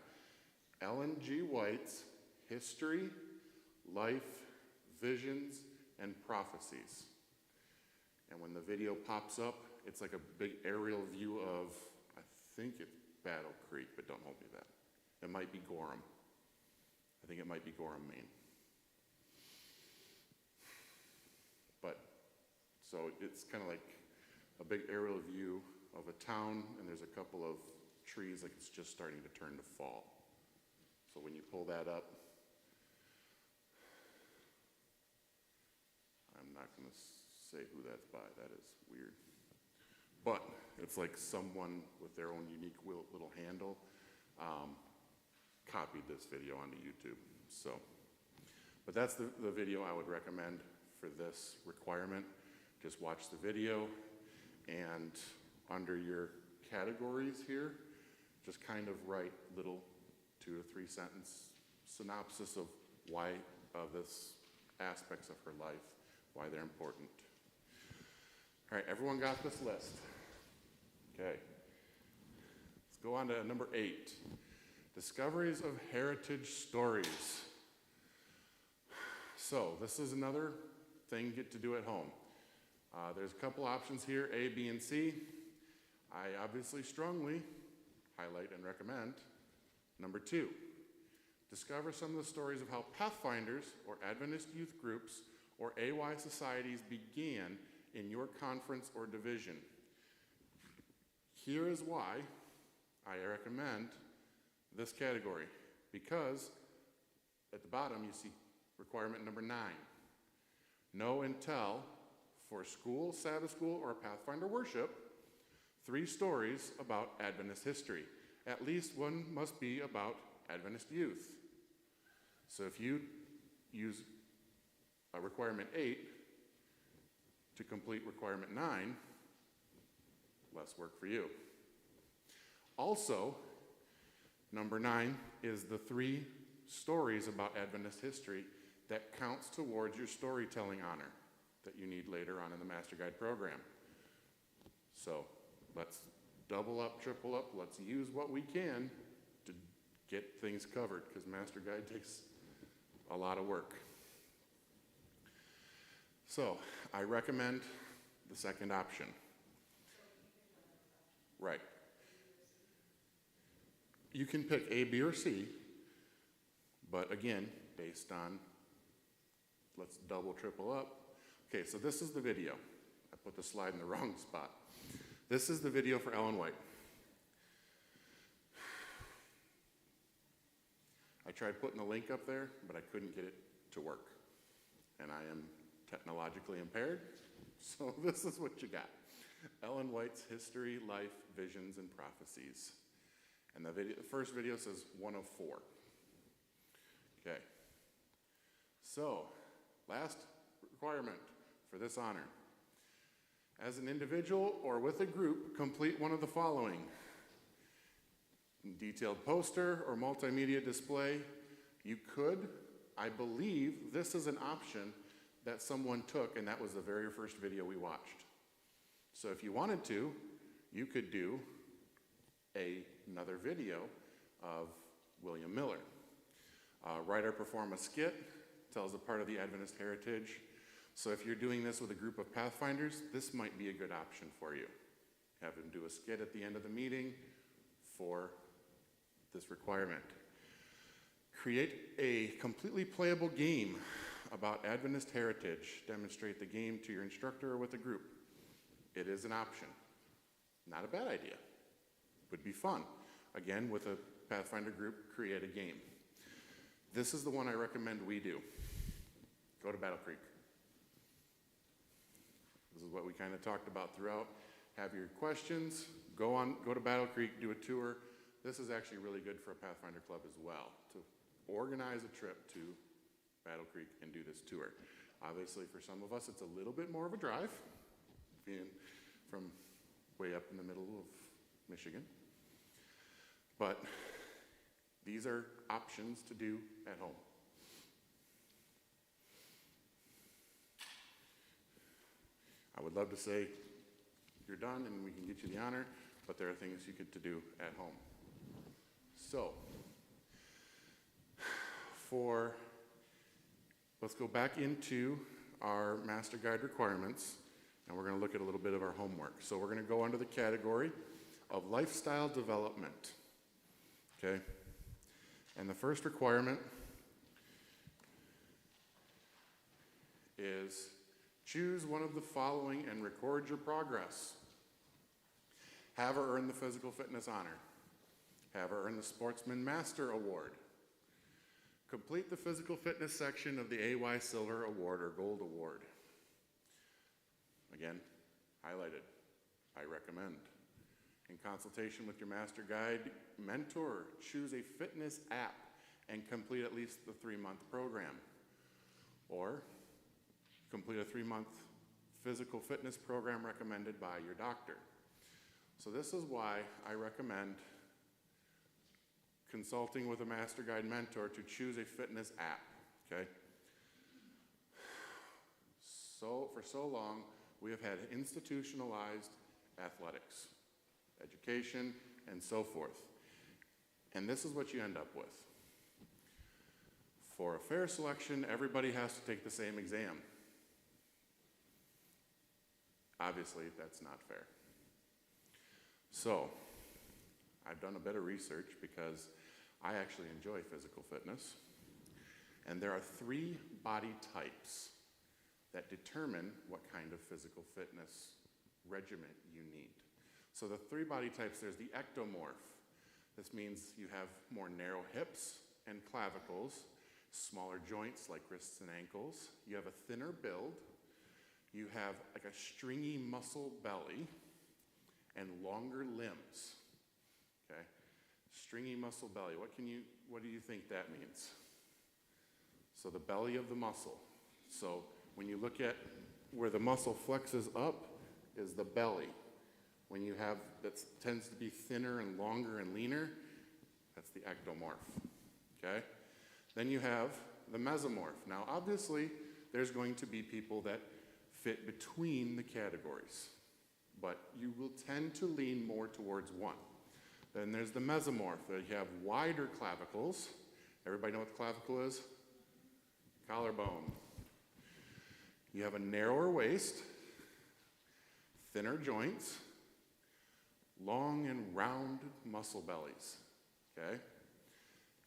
Ellen G. White's History, Life, Visions, and Prophecies. And when the video pops up, it's like a big aerial view of, I think it's Battle Creek, but don't hold me to that. It might be Gorham. I think it might be Gorham, Maine. So it's kind of like a big aerial view of a town, and there's a couple of trees like it's just starting to turn to fall. So when you pull that up, I'm not going to say who that's by. That is weird. But it's like someone with their own unique little handle copied this video onto YouTube. So, but that's the video I would recommend for this requirement. Just watch the video, and under your categories here, just kind of write little 2 to 3 sentence synopsis of why this aspects of her life, why they're important. All right, everyone got this list? Okay. Let's go on to number 8. Discoveries of heritage stories. So this is another thing you get to do at home. There's a couple options here, A, B, and C. I obviously strongly highlight and recommend number 2. Discover some of the stories of how Pathfinders or Adventist youth groups or AY societies began in your conference or division. Here is why I recommend this category, because at the bottom you see requirement number 9. Know and tell for school, Sabbath school, or Pathfinder worship 3 stories about Adventist history. At least one must be about Adventist youth. So if you use requirement 8 to complete requirement 9, less work for you. Also, number 9 is the 3 stories about Adventist history that counts towards your storytelling honor that you need later on in the Master Guide program. So let's double up, triple up, let's use what we can to get things covered, because Master Guide takes a lot of work. So I recommend the second option. Right. You can pick A, B, or C, but again, based on, let's double, triple up. Okay, so this is the video. I put the slide in the wrong spot. This is the video for Ellen White. I tried putting the link up there, but I couldn't get it to work. And I am technologically impaired, so this is what you got. Ellen White's History, Life, Visions, and Prophecies. And the first video says 104. Okay. So, last requirement for this honor. As an individual or with a group, complete one of the following. Detailed poster or multimedia display. You could, I believe, this is an option that someone took, and that was the very first video we watched. So if you wanted to, you could do another video of William Miller. Write or perform a skit, tells a part of the Adventist heritage. So if you're doing this with a group of Pathfinders, this might be a good option for you. Have them do a skit at the end of the meeting for this requirement. Create a completely playable game about Adventist heritage. Demonstrate the game to your instructor or with a group. It is an option. Not a bad idea. Would be fun. Again, with a Pathfinder group, create a game. This is the one I recommend we do. Go to Battle Creek. This is what we kind of talked about throughout. Have your questions, go to Battle Creek, do a tour. This is actually really good for a Pathfinder club as well, to organize a trip to Battle Creek and do this tour. Obviously, for some of us, it's a little bit more of a drive, being from way up in the middle of Michigan. But these are options to do at home. I would love to say you're done and we can get you the honor, but there are things you get to do at home. So, let's go back into our Master Guide requirements, and we're going to look at a little bit of our homework. So we're going to go under the category of lifestyle development. Okay? And the first requirement is choose one of the following and record your progress. Have her earn the Physical Fitness Honor. Have her earn the Sportsman Master Award. Complete the physical fitness section of the AY Silver Award or Gold Award. Again, highlighted. I recommend. In consultation with your Master Guide mentor, choose a fitness app and complete at least the 3-month program. Or complete a 3-month physical fitness program recommended by your doctor. So this is why I recommend consulting with a Master Guide mentor to choose a fitness app, okay? So for so long, we have had institutionalized athletics, education, and so forth. And this is what you end up with. For a fair selection, everybody has to take the same exam. Obviously, that's not fair. So, I've done a bit of research because I actually enjoy physical fitness. And there are 3 body types that determine what kind of physical fitness regimen you need. So the 3 body types, there's the ectomorph. This means you have more narrow hips and clavicles, smaller joints like wrists and ankles. You have a thinner build. You have like a stringy muscle belly and longer limbs. Okay? Stringy muscle belly. What do you think that means? So the belly of the muscle. So when you look at where the muscle flexes up is the belly. When you have, that tends to be thinner and longer and leaner, that's the ectomorph, okay? Then you have the mesomorph. Now, obviously, there's going to be people that fit between the categories, but you will tend to lean more towards one. Then there's the mesomorph. You have wider clavicles. Everybody know what the clavicle is? Collarbone. You have a narrower waist, thinner joints, long and round muscle bellies, okay?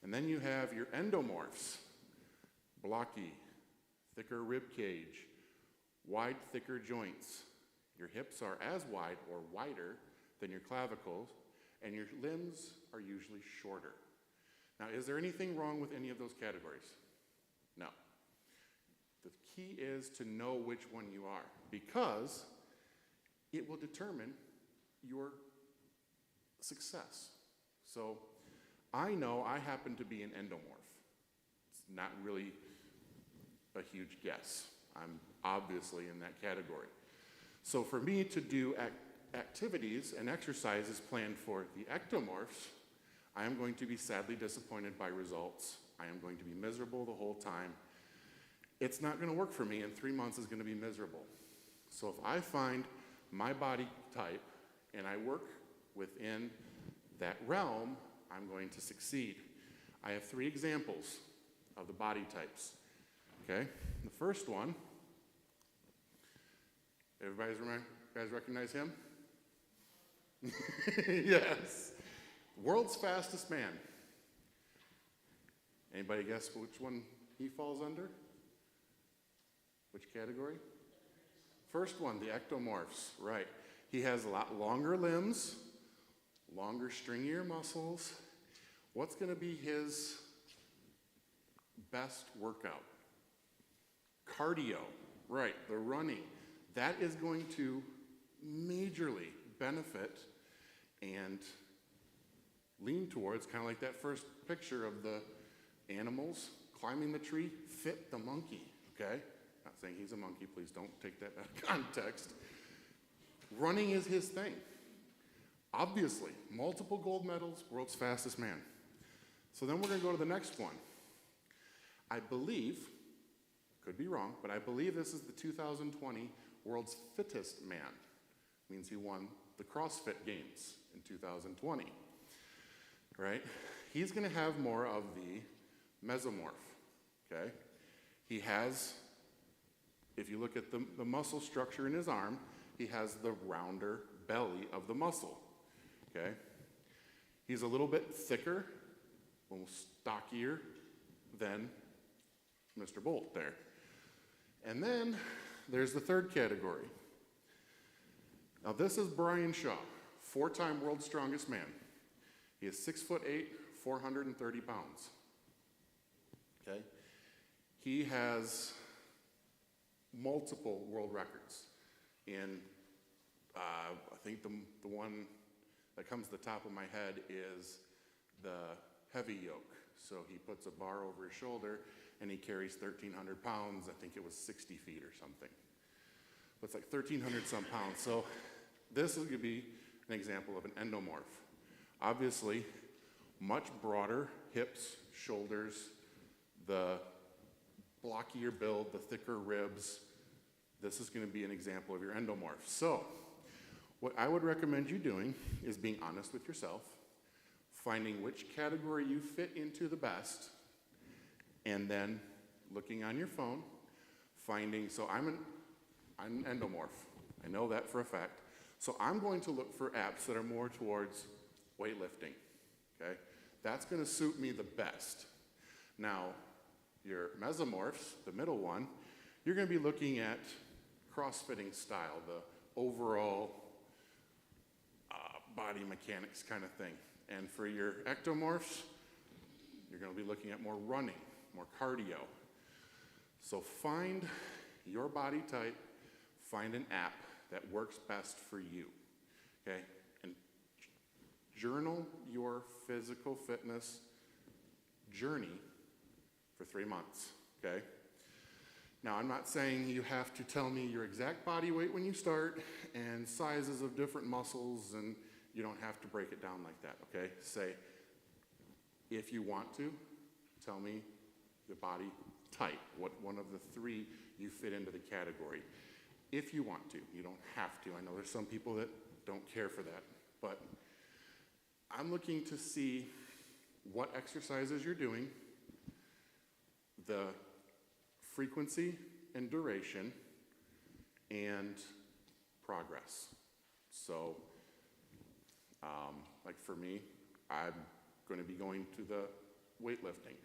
And then you have your endomorphs, blocky, thicker rib cage, wide, thicker joints. Your hips are as wide or wider than your clavicles, and your limbs are usually shorter. Now, is there anything wrong with any of those categories? No. The key is to know which one you are, because it will determine your success. So I know I happen to be an endomorph. It's not really a huge guess. I'm obviously in that category. So for me to do activities and exercises planned for the ectomorphs, I am going to be sadly disappointed by results. I am going to be miserable the whole time. It's not going to work for me, and 3 months is going to be miserable. So if I find my body type and I work within that realm, I'm going to succeed. I have 3 examples of the body types. Okay? The first one, guys recognize him? Yes. World's fastest man. Anybody guess which one he falls under? Which category? First one, the ectomorphs, right. He has a lot longer limbs, longer, stringier muscles. What's going to be his best workout? Cardio, right, the running. That is going to majorly benefit and lean towards, kind of like that first picture of the animals climbing the tree, fit the monkey, okay? Not saying he's a monkey, please don't take that out of context. Running is his thing. Obviously, multiple gold medals, world's fastest man. So then we're going to go to the next one. I believe, could be wrong, but I believe this is the 2020 world's fittest man. Means he won the CrossFit Games in 2020, right? He's going to have more of the mesomorph, okay? He has, if you look at the muscle structure in his arm, he has the rounder belly of the muscle, okay? He's a little bit thicker, a little stockier than Mr. Bolt there. And then there's the third category. Now this is Brian Shaw, 4-time world's strongest man. He is 6'8", 430 pounds. Okay? He has multiple world records in, I think the one that comes to the top of my head is the heavy yoke. So he puts a bar over his shoulder and he carries 1,300 pounds. I think it was 60 feet or something. But it's like 1,300 some pounds. So this is going to be an example of an endomorph. Obviously, much broader hips, shoulders, the blockier build, the thicker ribs, this is going to be an example of your endomorph. So, what I would recommend you doing is being honest with yourself, finding which category you fit into the best, and then looking on your phone, finding, so I'm an endomorph. I know that for a fact. So I'm going to look for apps that are more towards weightlifting, okay? That's going to suit me the best. Now, your mesomorphs, the middle one, you're going to be looking at crossfitting style, the overall body mechanics kind of thing. And for your ectomorphs, you're going to be looking at more running, more cardio. So find your body type, find an app that works best for you, okay? And journal your physical fitness journey for 3 months, okay? Now, I'm not saying you have to tell me your exact body weight when you start and sizes of different muscles, and you don't have to break it down like that, okay? Say, if you want to, tell me the body type, what one of the 3 you fit into the category. If you want to, you don't have to. I know there's some people that don't care for that, but I'm looking to see what exercises you're doing, the frequency and duration, and progress. So, like for me, I'm going to be going to the weightlifting.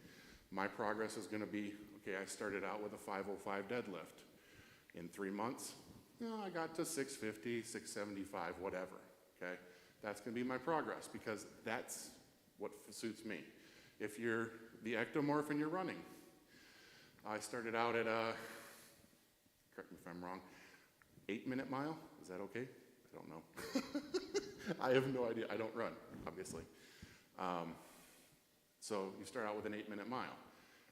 My progress is going to be, okay, I started out with a 505 deadlift. In 3 months, I got to 650, 675, whatever, okay? That's going to be my progress because that's what suits me. If you're the ectomorph and you're running, I started out at correct me if I'm wrong, 8-minute mile. Is that okay? I don't know. I have no idea. I don't run, obviously. So you start out with an 8-minute mile.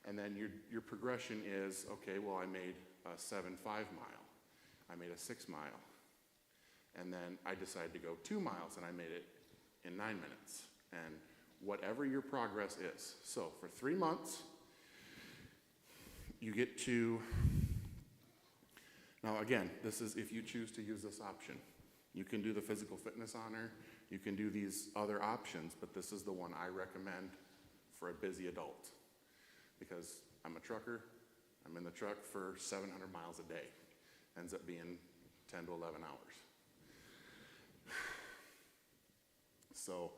And then your progression is, okay, well, I made a 7.5 mile. I made a 6 mile. And then I decided to go 2 miles, and I made it in 9 minutes. And whatever your progress is. So for 3 months, you get to, now again, this is if you choose to use this option. You can do the physical fitness honor, you can do these other options, but this is the one I recommend for a busy adult. Because I'm a trucker, I'm in the truck for 700 miles a day. Ends up being 10 to 11 hours. So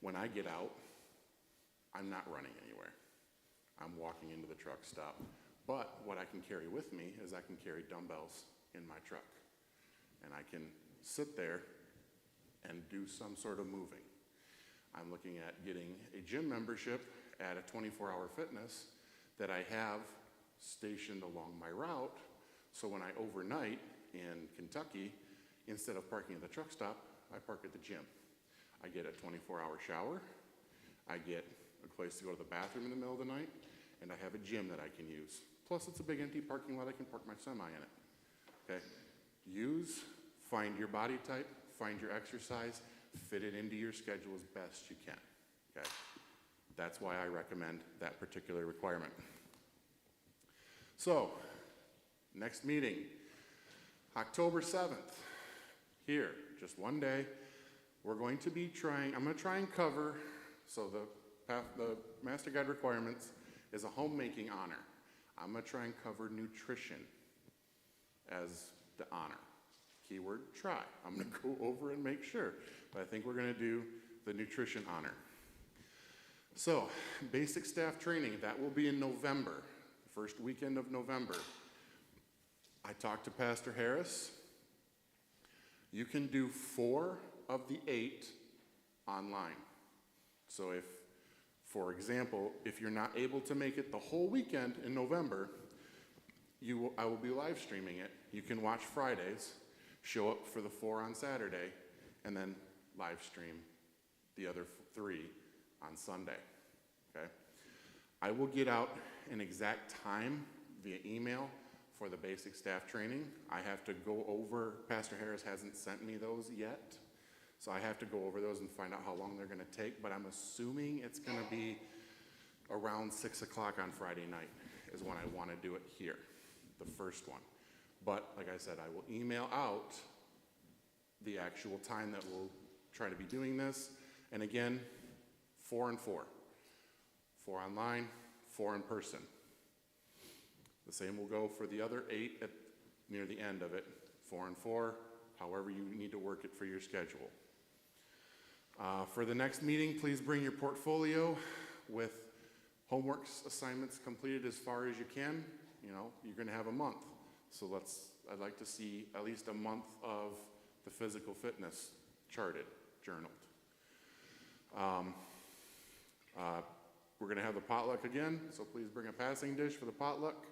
when I get out, I'm not running anywhere. I'm walking into the truck stop. But what I can carry with me is I can carry dumbbells in my truck. And I can sit there and do some sort of moving. I'm looking at getting a gym membership at a 24-hour fitness that I have stationed along my route, so when I overnight in Kentucky, instead of parking at the truck stop, I park at the gym. I get a 24-hour shower, I get a place to go to the bathroom in the middle of the night, and I have a gym that I can use. Plus, it's a big empty parking lot, I can park my semi in it, okay? Find your body type, find your exercise, fit it into your schedule as best you can, okay? That's why I recommend that particular requirement. So, next meeting, October 7th, here, just one day. We're going to be I'm going to try and cover, so the Master Guide requirements is a homemaking honor. I'm going to try and cover nutrition as the honor. Keyword, try. I'm going to go over and make sure, but I think we're going to do the nutrition honor. So, basic staff training, that will be in November, first weekend of November. I talked to Pastor Harris. You can do 4 of the 8 online. So if, for example, if you're not able to make it the whole weekend in November, I will be live streaming it. You can watch Fridays, show up for the 4 on Saturday, and then live stream the other 3 on Sunday, okay? I will get out an exact time via email for the basic staff training. I have to go over, Pastor Harris hasn't sent me those yet, so I have to go over those and find out how long they're gonna take, but I'm assuming it's gonna be around 6 o'clock on Friday night is when I wanna do it here, the first one. But like I said, I will email out the actual time that we'll try to be doing this. And again, 4 and 4. 4 online, 4 in person. The same will go for the other 8 near the end of it. 4 and 4, however you need to work it for your schedule. For the next meeting, please bring your portfolio with homework assignments completed as far as you can. You know, you're going to have a month. So I'd like to see at least a month of the physical fitness charted, journaled. We're going to have the potluck again, so please bring a passing dish for the potluck.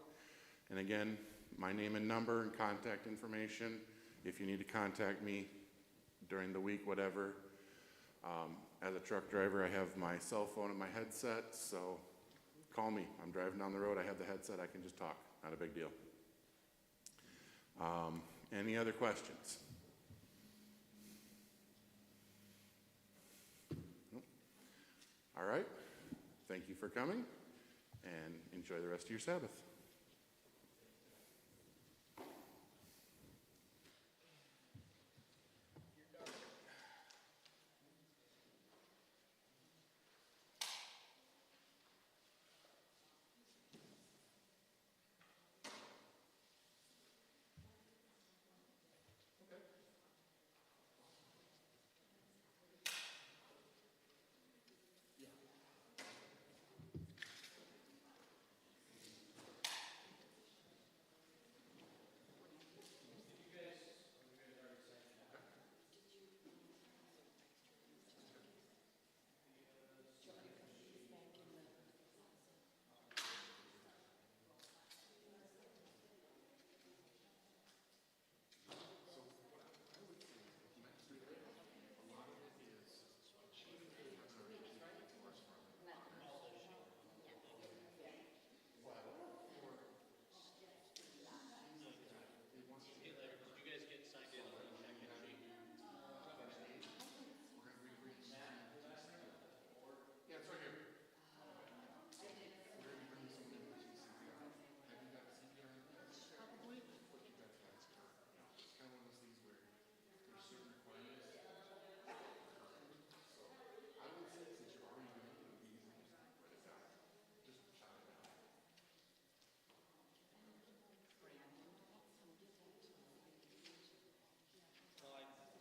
And again, my name and number and contact information if you need to contact me during the week, whatever. As a truck driver, I have my cell phone and my headset, so call me. I'm driving down the road, I have the headset, I can just talk. Not a big deal. Any other questions? Nope. All right. Thank you for coming, and enjoy the rest of your Sabbath.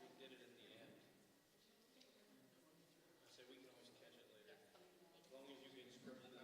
We did it in the end. I said we can always catch it later. As long as you can scribble